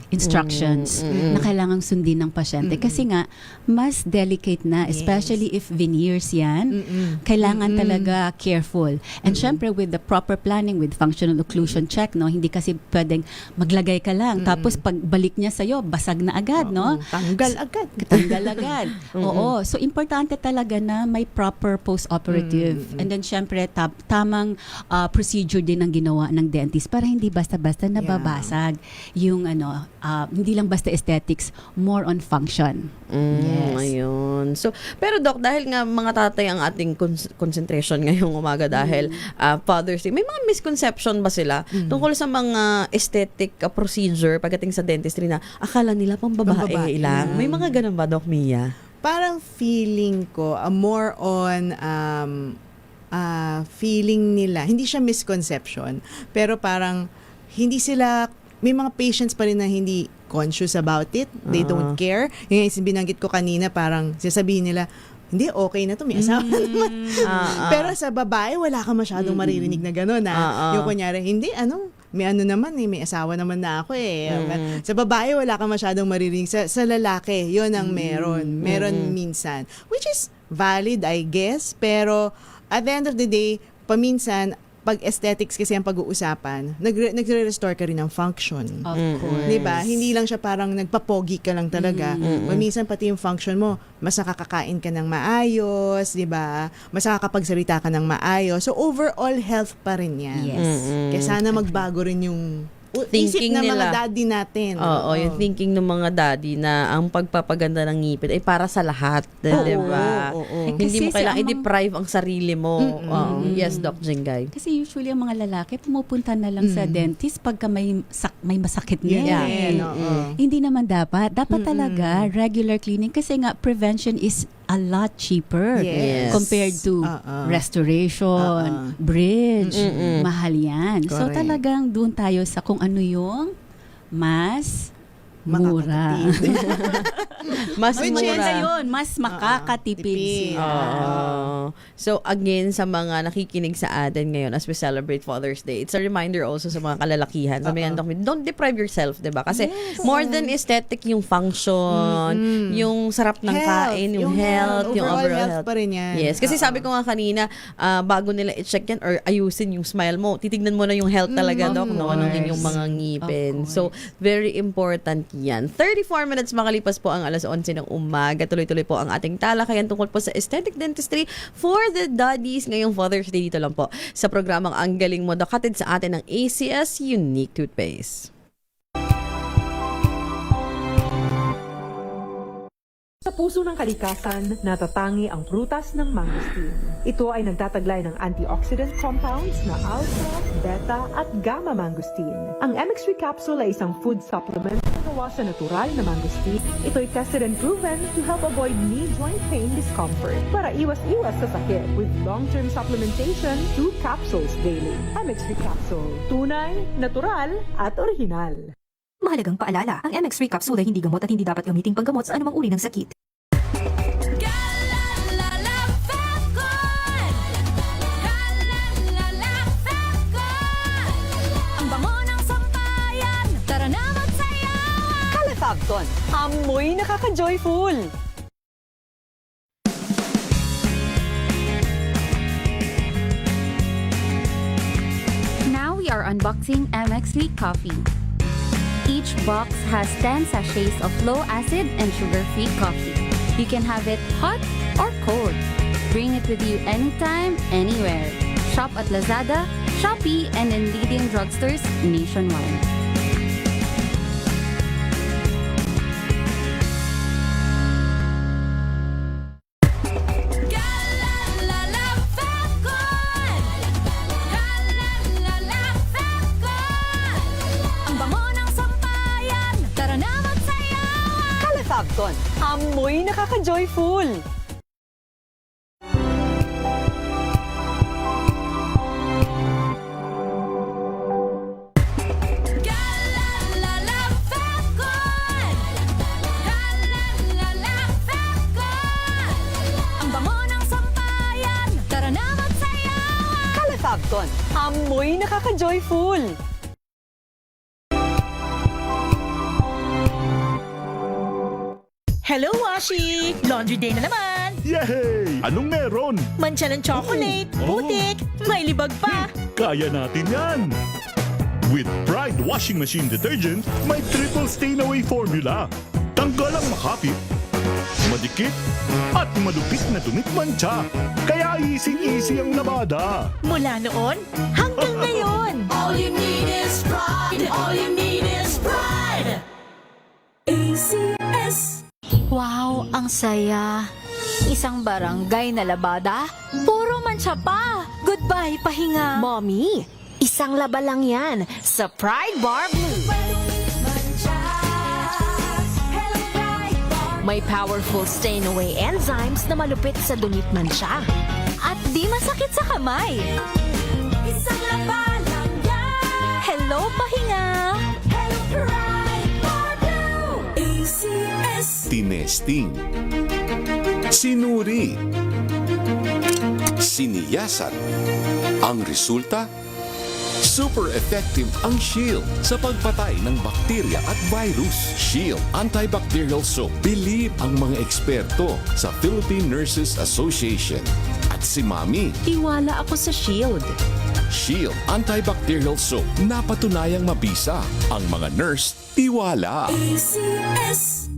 instructions na kailangang sundin ng pasyente. Kasi nga, mas delicate na, especially if veneers yan, kailangan talaga careful. And syempre, with the proper planning, with functional occlusion check, no, hindi kasi pwedeng maglagay ka lang, tapos pagbalik niya sa'yo, basag na agad, no? Tanggal agad. Oo. So, importante talaga na may proper post-operative. And then, syempre, tamang procedure din ang ginawa ng dentist para hindi basta-basta nababasag yung hindi lang basta aesthetics, more on function. Ayun. So, pero Doc, dahil nga mga tatay ang ating concentration ngayong umaga dahil Father's Day, may mga misconception ba sila tungkol sa mga aesthetic procedure pagdating sa dentistry na akala nila pang babae lang? May mga ganun ba, Doc Mia? Parang feeling ko, more on feeling nila, hindi siya misconception, pero parang hindi sila, may mga patients pa rin na hindi conscious about it, they don't care. Yung binanggit ko kanina, parang sasabihin nila, hindi, okay na to, may asawa naman. Pero sa babae, wala ka masyadong maririnig na gano'n. Yung kunyari, hindi, may naman may asawa naman na ako eh. Sa babae, wala ka masyadong maririnig. Sa lalaki, yun ang meron. Meron minsan. Which is valid, I guess. Pero at the end of the day, paminsan, pag aesthetics kasi ang pag-uusapan, nagre-restore ka rin ng function. Of course. Diba? Hindi lang siya parang nagpapogi ka lang talaga. Paminsan pati yung function mo, mas nakakakain ka ng maayos, diba? Mas nakakapagsalita ka ng maayos. So overall health pa rin yan. Yes. Kaya sana magbago rin yung thinking isip na nila. mga daddy natin. Oo, yung thinking ng mga daddy na ang pagpapaganda ng ngipin ay para sa lahat. Diba? Hindi mo kailangan i-deprive ang sarili mo. Yes, Doc Jingay. Kasi usually ang mga lalaki pumupunta na lang sa dentist pagka may masakit niya. Hindi naman dapat. Dapat talaga regular cleaning kasi nga prevention is a lot cheaper compared to restoration, bridge, mahal yan. So Correct. talagang doon tayo sa kung ano yung mas Mura. Mas Which mura. is Maganda yun, mas makakatipid tipid. sila. So again, sa mga nakikinig sa atin ngayon as we celebrate Father's Day, it's a reminder also sa mga kalalakihan. Sabi nga, don't deprive yourself, 'di ba? Kasi more than aesthetic yung function, yung sarap ng kain, yung health, yung overall health. pa rin yan. Yes, kasi sabi ko nga kanina, bago nila i-check yan or ayusin yung smile mo, titignan mo na yung health talaga, Doc, no? Ano din yung mga ngipin. So, very important yan. 34 minutes makalipas po ang alas 11 ng umaga. Tuloy-tuloy po ang ating talakayan tungkol po sa aesthetic dentistry for the daddies ngayong Father's Day dito lang po sa programang Ang Galing Mo, Doc, hatid sa atin ng ACS Unique Toothpaste. Sa puso ng kalikasan, natatangi ang prutas ng mangosteen. Ito ay nagtataglay ng antioxidant compounds na alpha, beta at gamma mangosteen. Ang MX3 capsule ay isang food supplement na gawa sa natural na mangosteen. Ito ay tested and proven to help avoid knee joint pain discomfort para iwas-iwas sa sakit with long-term supplementation 2 capsules daily. MX3 capsule. Tunay, natural at original. Mahalagang paalala, ang MX3 capsule ay hindi gamot at hindi dapat gamiting panggamot sa anumang uri ng sakit. Ang bango ng sampayan, tara na magsayawan! Calefabcon, amoy nakaka-joyful! Now we are unboxing MX3 coffee. Each box has 10 sachets of low acid and sugar-free coffee. You can have it hot or cold. Bring it with you anytime, anywhere. Shop at Lazada, Shopee, and in leading drugstores nationwide. Ang bango ng sampayan, tara na magsayawan! Calefabcon, amoy nakaka-joyful! Ang bango ng sampayan, tara na magsayawan! Calefabcon, amoy nakaka-joyful! Hello, Washi! Laundry day na naman! Yay! Anong meron? Mancha ng chocolate, Oh. putik, may libag pa! Kaya natin yan! With Pride Washing Machine Detergent, may triple stain-away formula. Tanggal ang makapit, madikit, at malupit na dumit mancha. Kaya easy-easy ang labada. Mula noon hanggang ngayon! All you need is pride. All you need is pride. ACS. Wow, ang saya! Isang barangay na labada, puro mancha pa! Goodbye, pahinga! Mommy, isang laba lang yan sa Pride Bar Blue. May powerful stain-away enzymes na malupit sa dunit mancha. At di masakit sa kamay! Isang laba lang yan. Hello, pahinga! Hello, Pride Bar Blue. ACS. Tinesting, sinuri, siniyasan. Ang resulta? Super effective ang Shield sa pagpatay ng bakterya at virus. Shield Antibacterial Soap. Believe ang mga eksperto sa Philippine Nurses Association. At si Mami. Tiwala ako sa Shield. Shield Antibacterial Soap. Napatunayang mabisa. Ang mga nurse, tiwala. ACS.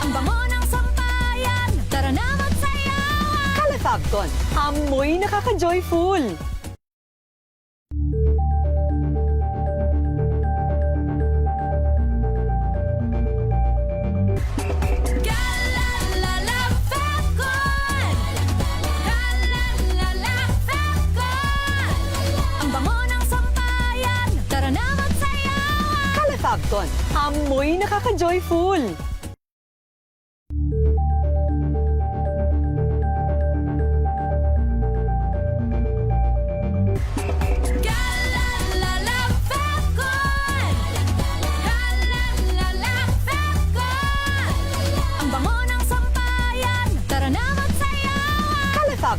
Ang bango ng sampayan, tara na magsayawan! Calefabcon, amoy nakaka-joyful! Ang bango ng sampayan, tara na magsayawan! Calefabcon, amoy nakaka-joyful!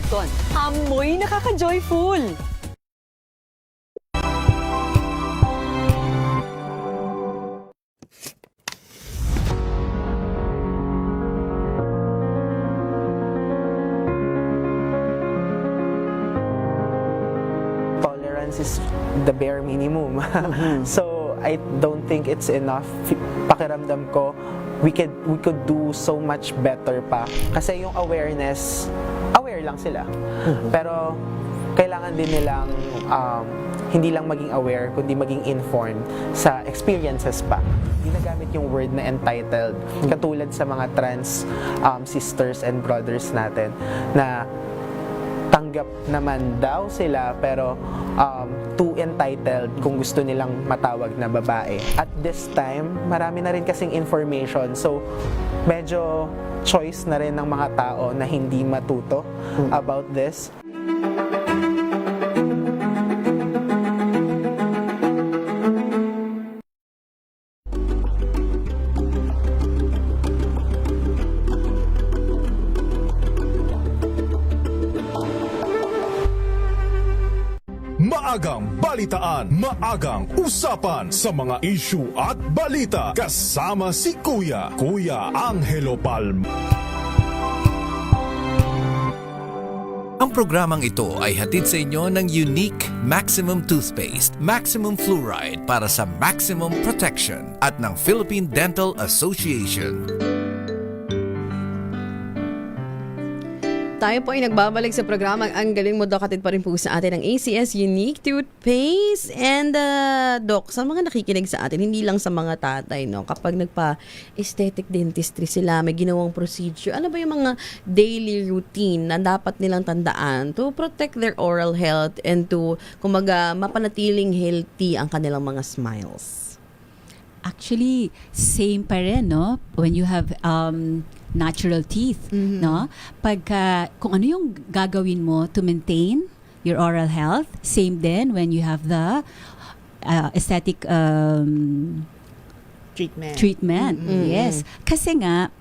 Capcom. Amoy nakaka-joyful! Tolerance is the bare minimum. So I don't think it's enough. Pakiramdam ko, we could do so much better pa. Kasi yung awareness, aware lang sila. Pero kailangan din nilang hindi lang maging aware, kundi maging informed sa experiences pa. Ginagamit yung word na entitled, katulad sa mga trans sisters and brothers natin, na tanggap naman daw sila pero too entitled kung gusto nilang matawag na babae. At this time, marami na rin kasing information, so medyo choice na rin ng mga tao na hindi matuto about this. Maagang balitaan, maagang usapan sa mga issue at balita. Kasama si Kuya Angelo Palma. Ang programang ito ay hatid sa inyo ng Unique Maximum Toothpaste, Maximum Fluoride para sa maximum protection at ng Philippine Dental Association. Tayo po ay nagbabalik sa programang Ang Galing Mo, Doc. Hatid pa rin po sa atin ang ACS Unique Toothpaste. And Doc, sa mga nakikinig sa atin, hindi lang sa mga tatay, no? Kapag nagpa-aesthetic dentistry sila, may ginawang procedure, ano ba yung mga daily routine na dapat nilang tandaan to protect their oral health and to, kumaga, mapanatiling healthy ang kanilang mga smiles? Actually, same pa rin, no? When you have natural teeth, no? Pagka, kung ano yung gagawin mo to maintain your oral health, same din when you have the aesthetic treatment. Yes. Kasi nga,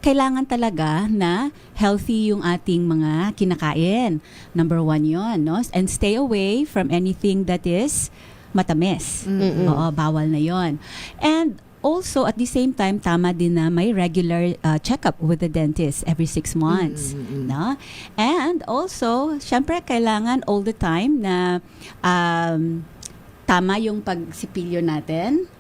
kailangan talaga na healthy yung ating mga kinakain. Number 1 yun, no? And stay away from anything that is matamis. Oo, bawal na yon. And also, at the same time, tama din na may regular checkup with the dentist every 6 months. No? And also, syempre, kailangan all the time na tama yung pagsipilyo natin,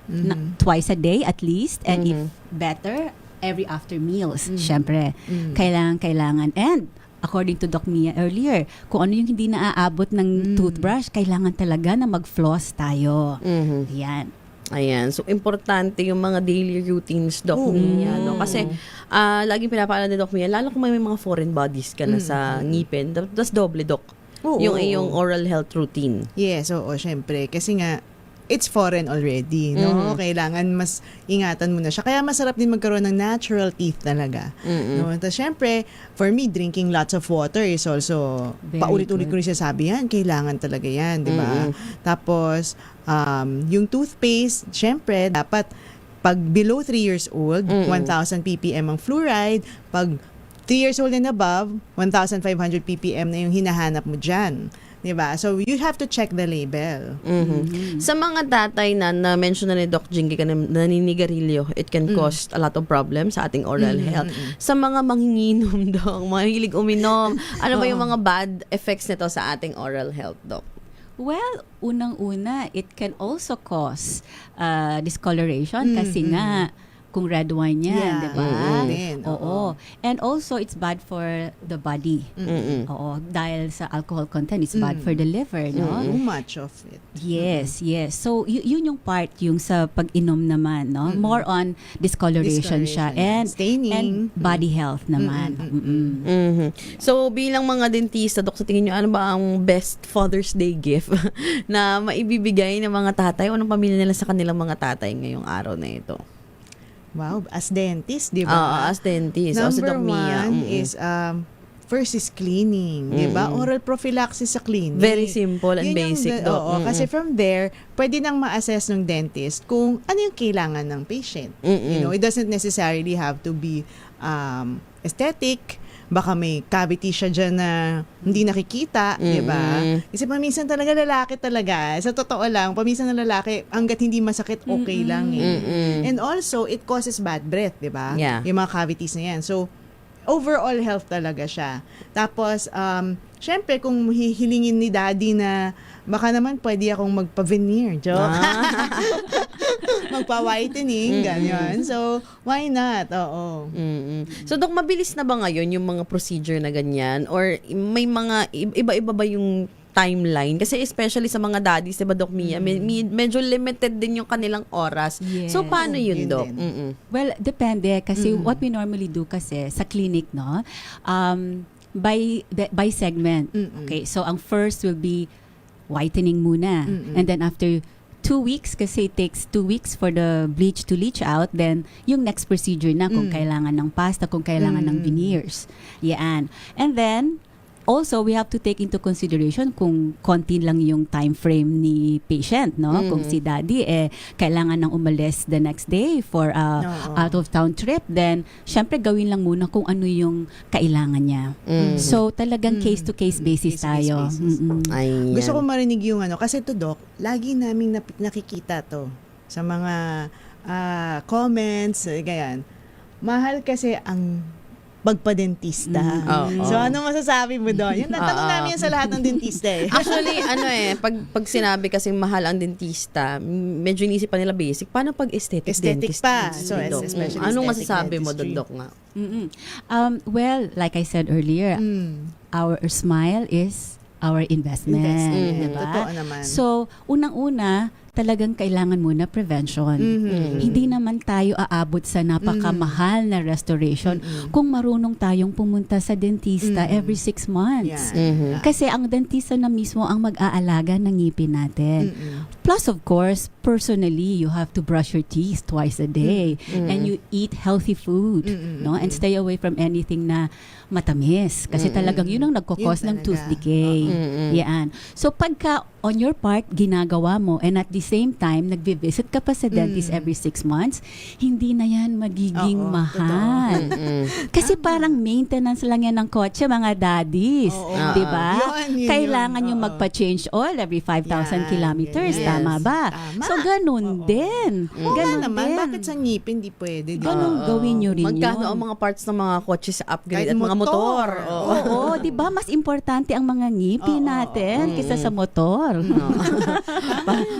twice a day at least, and if better, every after meals. Syempre, kailangan. And according to Doc Mia earlier, kung ano yung hindi naaabot ng toothbrush, kailangan talaga na mag-floss tayo. Yan. Ayan. So, importante yung mga daily routines, Doc Mia, no? Kasi, laging pinapaalala ni Doc Mia, lalo kung may mga foreign bodies ka na sa ngipin, tas doble, Doc. Yung iyong oral health routine. Yes, oo, syempre. Kasi nga, it's foreign already, no? Kailangan mas ingatan mo na siya. Kaya masarap din magkaroon ng natural teeth talaga. No? Tapos syempre, for me, drinking lots of water is also, paulit-ulit ko rin sinasabi yan, kailangan talaga yan, di ba? Tapos, yung toothpaste, syempre, dapat pag below 3 years old, 1,000 ppm ang fluoride. Pag 3 years old and above, 1,500 ppm na yung hinahanap mo dyan. Diba? So, you have to check the label. Sa mga tatay na na-mention na ni Doc Jingy ka na naninigarilyo, it can cause a lot of problems sa ating oral health. Sa mga manginginom, Doc, mahilig uminom, ano ba yung mga bad effects nito sa ating oral health, Doc? Well, unang-una, it can also cause discoloration kasi nga, kung red wine yan, di ba? Oo. And also, it's bad for the body. Oo. Dahil sa alcohol content, it's bad for the liver, no? Too much of it. Yes, yes. So, yun yung part, yung sa pag-inom naman, no? More on discoloration siya. And staining. And body health naman. So, bilang mga dentista, Doc, sa tingin nyo, ano ba ang best Father's Day gift na maibibigay ng mga tatay o ng pamilya nila sa kanilang mga tatay ngayong araw na ito? Wow, as dentist, di ba? As dentist. Number 1 is, first is cleaning, di ba? Oral prophylaxis sa clinic. Very simple and basic, Doc. Kasi from there, pwede nang ma-assess ng dentist kung ano yung kailangan ng patient. You know, it doesn't necessarily have to be aesthetic, baka may cavity siya dyan na hindi nakikita, di ba? Kasi paminsan talaga lalaki talaga. Sa totoo lang, paminsan na lalaki, hanggat hindi masakit, okay lang eh. And also, it causes bad breath, di ba? Yeah. Yung mga cavities na yan. So, overall health talaga siya. Tapos, syempre, kung hihilingin ni daddy na baka naman pwede akong magpa-veneer, joke. Magpa-whitening, ganyan. So, why not? Oo. So, Dok, mabilis na ba ngayon yung mga procedure na ganyan? Or may mga iba-iba ba yung timeline? Kasi especially sa mga daddies, diba, Doc Mia, medyo limited din yung kanilang oras. Yes. So, paano yun, Doc? Well, depende. Kasi what we normally do kasi sa clinic, no? By segment. Okay, so ang first will be whitening muna. And then after 2 weeks, kasi it takes 2 weeks for the bleach to leach out, then yung next procedure na kung kailangan ng pasta, kung kailangan ng veneers. Yan. And then, also, we have to take into consideration kung konti lang yung time frame ni patient, no? Kung si daddy, kailangan nang umalis the next day for out-of-town trip, then, syempre, gawin lang muna kung ano yung kailangan niya. So, talagang case-to-case basis tayo. Ayan. Gusto ko marinig yung kasi to, Doc, lagi naming nakikita to sa mga comments, ganyan. Mahal kasi ang pagpa-dentista. So, ano masasabi mo doon? Yung natanong namin yan sa lahat ng dentista eh. Actually, pag sinabi kasi mahal ang dentista, medyo inisip pa nila basic. Paano pag aesthetic dentist? pa. So, So, especially anong aesthetic masasabi mo dentistry. doon, Doc, nga? Well, like I said earlier, our smile is our investment. Diba? Totoo naman. So, unang-una, talagang kailangan muna prevention. Hindi naman tayo aabot sa napakamahal na restoration kung marunong tayong pumunta sa dentista every 6 months. Kasi ang dentista na mismo ang mag-aalaga ng ngipin natin. Plus, of course, personally, you have to brush your teeth twice a day and you eat healthy food, no? And stay away from anything na matamis. Kasi talagang yun ang nagkakos ng tooth decay. Yan. So, pagka on your part, ginagawa mo, and at the same time, nagbe-visit ka pa sa dentist every 6 months, hindi na yan magiging mahal. Kasi parang maintenance lang yan ng kotse, mga daddies. Diba? Kailangan yung magpa-change oil every 5,000 kilometers. Yes. Tama ba? So, ganun din. Ganun naman. Bakit sa ngipin di pwede? Ganun gawin nyo rin Magkano yun. ang mga parts ng mga kotse sa upgrade Kahit at mga motor? Oo, di ba? Mas importante ang mga ngipin natin kaysa sa motor.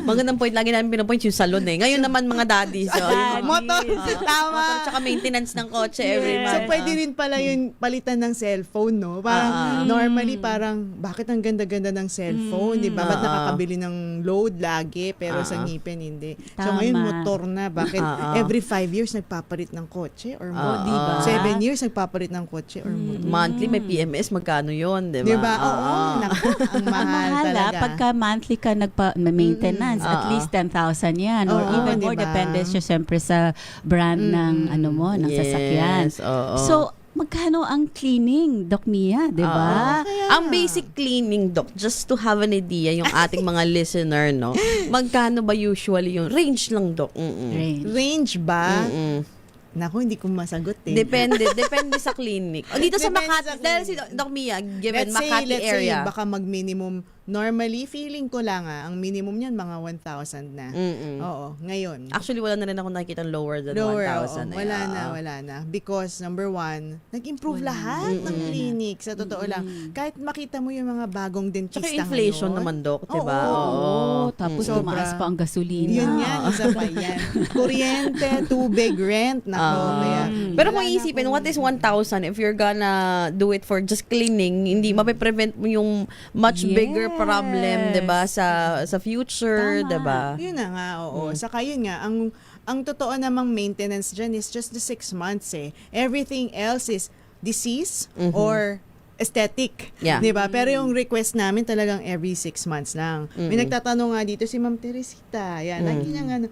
Magandang point. Lagi namin pinapoint yung salon eh. Ngayon naman mga daddies. Yung Motor. Tama. motor tsaka maintenance ng kotse every month. So, pwede rin pala yung palitan ng cellphone, no? Parang, normally, parang, bakit ang ganda-ganda ng cellphone, di ba? Ba't nakakabili ng load lagi, pero sa ngipin, hindi. So, Tama. ngayon, motor na. Bakit every 5 years, nagpapalit ng kotse or motor? diba? 7 years, nagpapalit ng kotse or motor? Monthly may PMS, magkano yun, di ba? Di ba? Oo. Naku, ang mahal talaga. Pagka monthly ka maintenance, at least 10,000 yan. Or Oo, even more, diba? depende siya siyempre sa brand ng ng sasakyan. oo. So, magkano ang cleaning, Doc Mia, di ba? Ang basic cleaning, Doc, just to have an idea, yung ating mga listener, no? Magkano ba usually yung range lang, Doc? Range ba? Naku, hindi ko masagot eh. Depende sa clinic. O dito sa Depende Makati, sa dahil si clinic. Doc Mia, given Let's Makati say, area. baka mag-minimum, normally, feeling ko lang ang minimum niyan, mga 1,000 na. Oo, ngayon. Actually, wala na rin ako nakikita lower than Lower, 1,000. oo. Wala na. Because, number one, nag-improve lahat ng clinic. Sa totoo lang. Kahit makita mo yung mga bagong dentista Tsaka inflation ngayon. naman, Doc, diba? Oo. Tapos Sobra. tumaas pa ang gasolina. Yun yan, isa pa yan. Kuryente, tubig, rent. Nako, kaya. Pero wala kung na iisipin, akong- what is 1,000 if you're gonna do it for just cleaning, hindi mape-prevent mo yung much bigger problem, 'di ba, sa future, Tama. 'di ba? Yun na nga, oo. Saka yun nga, ang totoo namang maintenance dyan is just the 6 months eh. Everything else is disease or aesthetic. Yeah. Diba? Pero yung request namin talagang every 6 months lang. May nagtatanong nga dito si Ma'am Teresita. Yan, lagi niya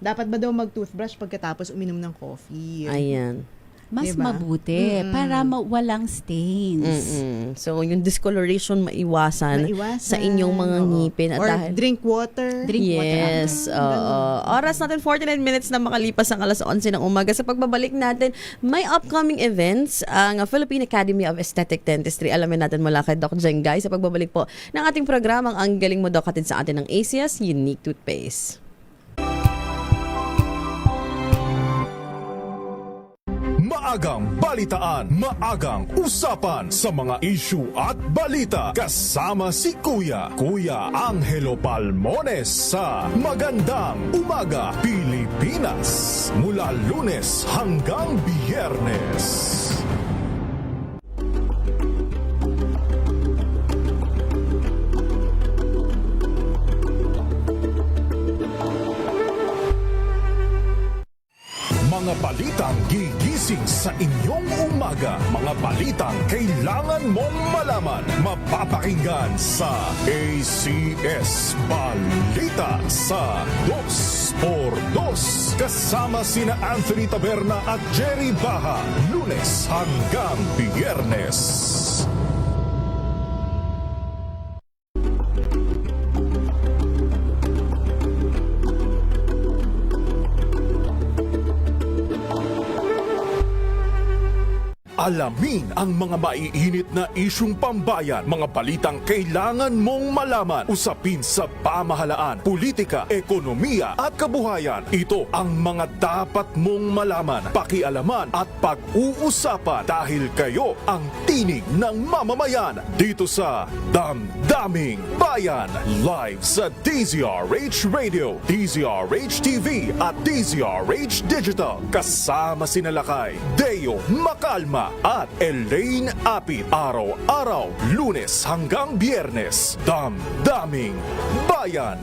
dapat ba daw mag-toothbrush pagkatapos uminom ng coffee? Ayan. mas Diba? mabuti para walang stains. So, yung discoloration maiwasan sa inyong mga ngipin. At Or dahil, drink water. yes. Oras natin 49 minutes na makalipas ang alas 11 ng umaga. Sa pagbabalik natin, may upcoming events ang Philippine Academy of Aesthetic Dentistry. Alamin natin mula kay Doc Jengay sa pagbabalik po ng ating programang Ang Galing Mo Doc, hatid sa atin ng ACS Unique Toothpaste. Maagang balitaan, maagang usapan sa mga issue at balita. Kasama si Kuya Angelo Palmones sa Magandang Umaga Pilipinas. Mula Lunes hanggang Biyernes. Mga balitang gigising sa inyong umaga. Mga balitang kailangan mong malaman. Mapapakinggan sa ACS Balita sa 2x2. Kasama sina Anthony Taberna at Jerry Baha. Lunes hanggang Biyernes. Alamin ang mga maiinit na isyung pambayan, mga balitang kailangan mong malaman, usapin sa pamahalaan, politika, ekonomiya at kabuhayan. Ito ang mga dapat mong malaman, pakialaman at pag-uusapan dahil kayo ang tinig ng mamamayan dito sa Damdaming Bayan. Live sa DZRH Radio, DZRH TV at DZRH Digital. Kasama sinalakay Deo Macalma at Elaine Apit. Araw-araw, Lunes hanggang Biyernes. Damdaming Bayan.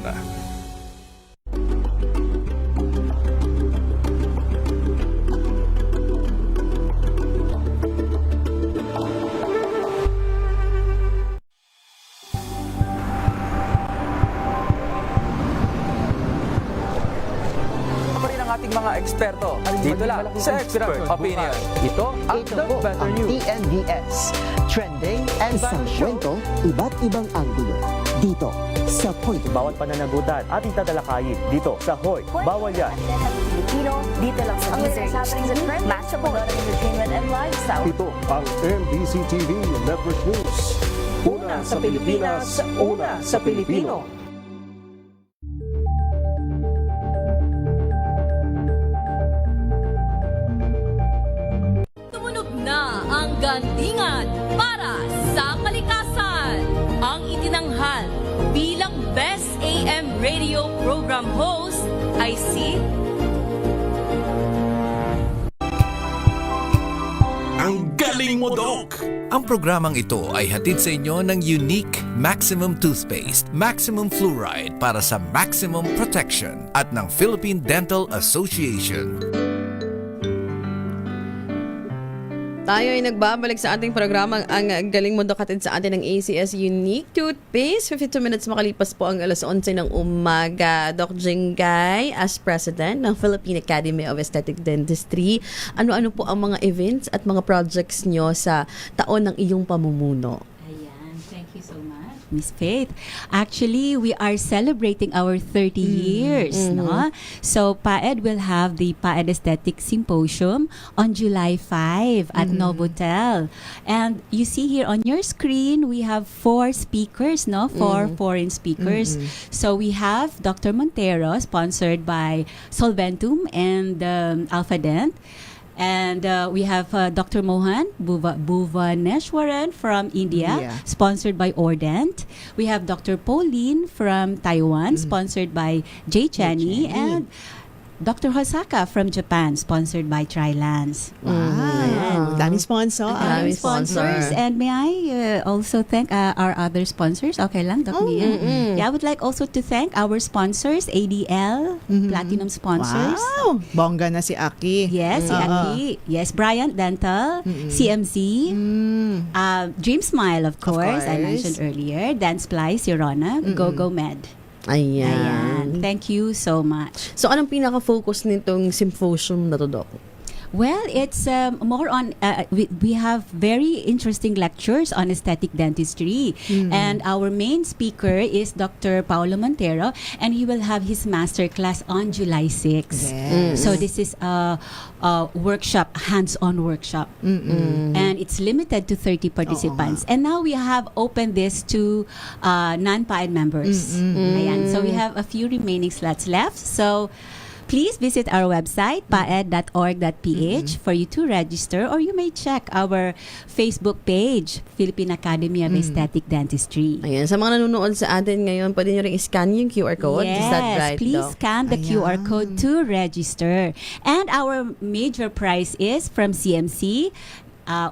ating mga eksperto. Dito lang sa Expert Opinion. Ito ang The Better News. TNDS. Trending and isang kwento, iba't ibang anggulo. Dito sa Point. Bawat pananagutan ating tatalakayin dito sa Hoy. Bawal yan. Filipino, dito lang sa Music, Matchable Entertainment and Lifestyle. Ito ang MBC TV Network News. Una sa Pilipinas, una sa Pilipino. Ang gandingan para sa kalikasan. Ang itinanghal bilang Best AM Radio Program Host ay si Ang Galing Mo Doc! Ang programang ito ay hatid sa inyo ng Unique Maximum Toothpaste, Maximum Fluoride para sa maximum protection at ng Philippine Dental Association. Tayo ay nagbabalik sa ating programang Ang Galing Mo Doc, hatid sa atin ng ACS Unique Toothpaste. 52 minutes makalipas po ang alas 11 ng umaga. Doc Jengay, as President ng Philippine Academy of Aesthetic Dentistry, ano-ano po ang mga events at mga projects nyo sa taon ng iyong pamumuno? Ayan, thank you so much, Miss Faith. Actually, we are celebrating our 30 years, no? So, PAED will have the PAED Aesthetic Symposium on July 5 at Novotel. And you see here on your screen, we have 4 speakers, no? 4 foreign speakers. So, we have Dr. Montero, sponsored by Solventum and Alphadent. And we have Dr. Mohan Bhuvaneshwaran from India, sponsored by Ordent. We have Dr. Pauline from Taiwan, sponsored by Jay Chani. And Dr. Hosaka from Japan, sponsored by Trilance. Wow. Daming sponsor. Daming sponsors. And may I also thank our other sponsors? Okay lang, Doc Mia? Yeah, I would like also to thank our sponsors, ADL, Platinum sponsors. Wow! Bongga na si Aki. Yes, si Aki. Yes, Bryant Dental, CMC, Dream Smile, of course, I mentioned earlier, Dance Splice, Yorona, GoGo Med. Ayan. Thank you so much. So, anong pinaka-focus nitong symposium na to, Doc? Well, it's more on, we have very interesting lectures on aesthetic dentistry. And our main speaker is Dr. Paulo Montero, and he will have his master class on July 6. Yes. So this is a workshop, hands-on workshop. And it's limited to 30 participants. And now we have opened this to non-PAED members. Ayan. So we have a few remaining slots left. So please visit our website, paed.org.ph, for you to register, or you may check our Facebook page, Philippine Academy of Aesthetic Dentistry. Ayan, sa mga nanonood sa atin ngayon, pwede nyo rin i-scan yung QR code. Yes, Is that right, please Doc? scan the QR code to register. And our major prize is from CMC.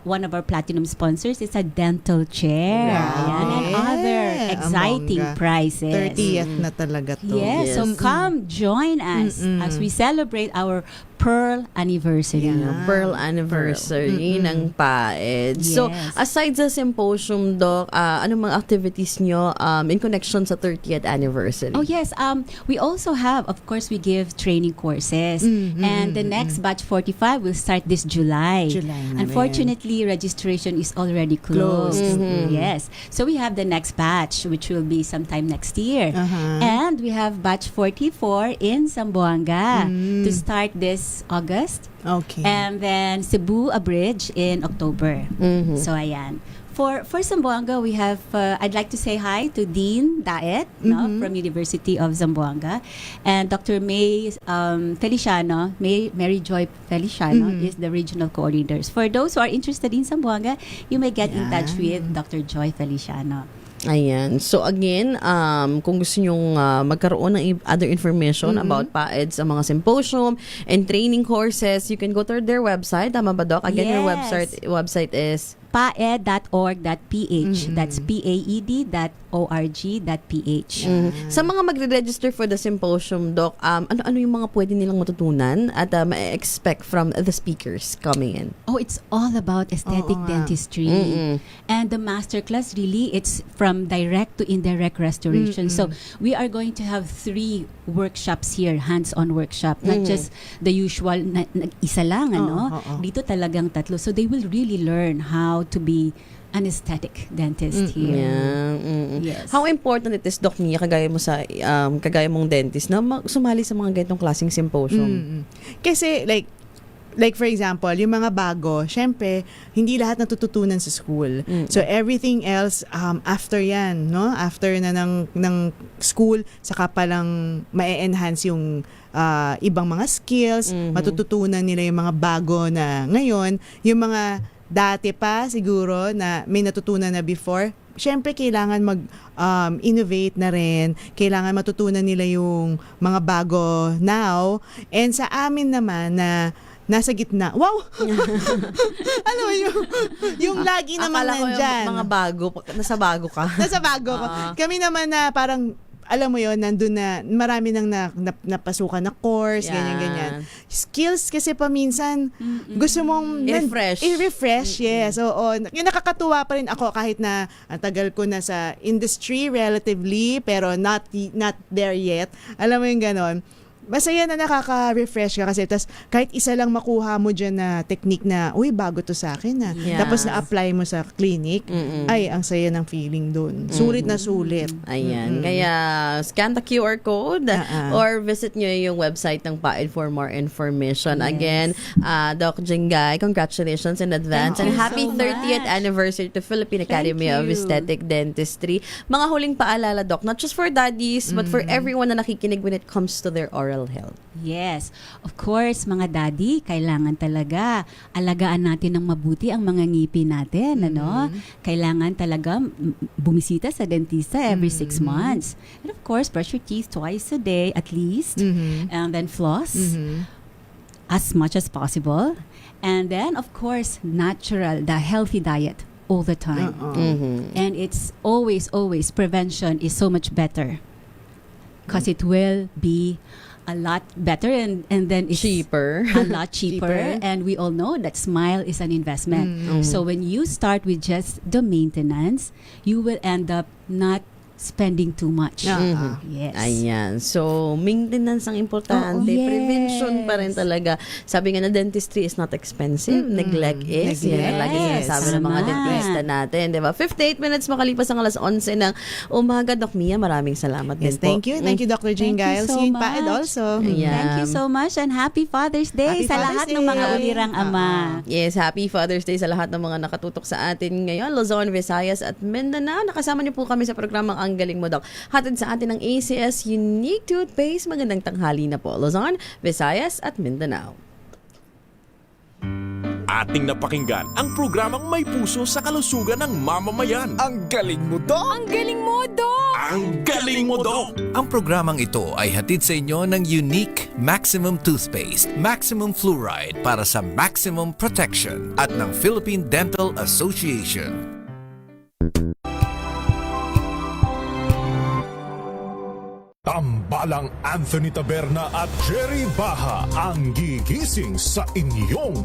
One of our platinum sponsors is a dental chair. Ayan, and other exciting Ang bongga. prizes. 30th na talaga to. Yes, so come join us as we celebrate our Pearl Anniversary. Pearl Anniversary ng PAED. So, Yes. aside sa symposium, Doc, ano mga activities nyo in connection sa 30th anniversary? Oh yes, we also have, of course, we give training courses, and the next batch 45 will start this July. Na Unfortunately, registration is already closed. Yes, so we have the next batch, which will be sometime next year, and we have batch 44 in Zamboanga to start this August. Okay. And then Cebu a bridge in October. So ayan. For Zamboanga, we have, I'd like to say hi to Dean Daet from University of Zamboanga, and Dr. May Feliciano, Mary Joy Feliciano is the regional coordinators. For those who are interested in Zamboanga, you may get in touch with Dr. Joy Feliciano. Ayan. So again, kung gusto nyong magkaroon ng other information about PAED sa mga symposium and training courses, you can go to their website. Tama ba, Doc? Again, your website is paed.org.ph. That's paed.org.ph. Sa mga magre-register for the symposium, Doc, ano yung mga pwede nilang matutunan at ma-expect from the speakers coming in? Oh, it's all about aesthetic dentistry. And the masterclass, really, it's from direct to indirect restoration. So we are going to have 3 workshops here, hands-on workshop. Not just the usual, isa lang, ano? Dito talagang 3. So they will really learn how to be an aesthetic dentist here. Yes. How important it is, Doc Mia, kagaya mong dentist, na sumali sa mga ganitong klaseng symposium? Kasi like for example, yung mga bago, syempre, hindi lahat natututunan sa school. So everything else after yan, no? After na ng school, saka palang ma-enhance yung ibang mga skills, matututunan nila yung mga bago na ngayon, yung mga dati pa siguro na may natutunan na before. Syempre, kailangan mag-innovate na rin. Kailangan matutunan nila yung mga bago now. And sa amin naman na nasa gitna. Wow! Ano yung lagi naman nandyan. Mga bago, nasa bago ka. Nasa bago ka. Kami naman na parang, alam mo yon, nandun na, marami nang napasukan na course, ganyan-ganyan. Skills kasi paminsan, gusto mong i-refresh, yes. Oo. Yung nakakatuwa pa rin ako kahit na ang tagal ko na sa industry relatively, pero not there yet. Alam mo yung ganon. Masaya na nakaka-refresh ka kasi tas kahit isa lang makuha mo dyan na technique na, uy, bago to sa akin na. Tapos na-apply mo sa clinic, ay, ang saya ng feeling dun. Sulit na sulit. Ayan. Kaya, scan the QR code or visit nyo yung website ng PAED for more information. Again, Doc Jingay, congratulations in advance and happy 30th anniversary to Philippine Academy of Aesthetic Dentistry. Mga huling paalala, Doc, not just for daddies, but for everyone na nakikinig when it comes to their oral health. Yes. Of course, mga daddy, kailangan talaga alagaan natin ng mabuti ang mga ngipin natin, ano? Kailangan talaga bumisita sa dentista every 6 months. And of course, brush your teeth twice a day at least. And then floss as much as possible. And then, of course, natural, the healthy diet all the time. And it's always, prevention is so much better because it will be a lot better and then it's cheaper. A lot cheaper. And we all know that smile is an investment. So when you start with just the maintenance, you will end up not spending too much. Yes. Ayan. So, maintenance ang importante. Oo, yes. Prevention pa rin talaga. Sabi nga na dentistry is not expensive. Neglect is. Yan ang lagi sinasabi ng mga Tama. dentista natin. Diba? 58 minutes makalipas ang alas 11 ng umaga. Doc Mia, maraming salamat din Yes, po. thank you. Thank you, Dr. Jane Thank you Giles. so See you in PAED much. also. Ayan. Thank you so much and happy Father's Day Happy sa Father's lahat ng mga Day. ulirang ama. Yes, happy Father's Day sa lahat ng mga nakatutok sa atin ngayon. Luzon, Visayas at Mindanao. Nakasama niyo po kami sa programang Ang Galing Mo, Doc. Hatid sa atin ng ACS Unique Toothpaste. Magandang tanghali na po. Luzon, Visayas at Mindanao. Ating napakinggan ang programang may puso sa kalusugan ng mamamayan. Ang galing mo, Doc! Ang galing mo, Doc! Ang galing mo, Doc! Ang programang ito ay hatid sa inyo ng Unique Maximum Toothpaste, Maximum Fluoride para sa maximum protection at ng Philippine Dental Association. Tambalang Anthony Taberna at Jerry Baha ang gigising sa inyong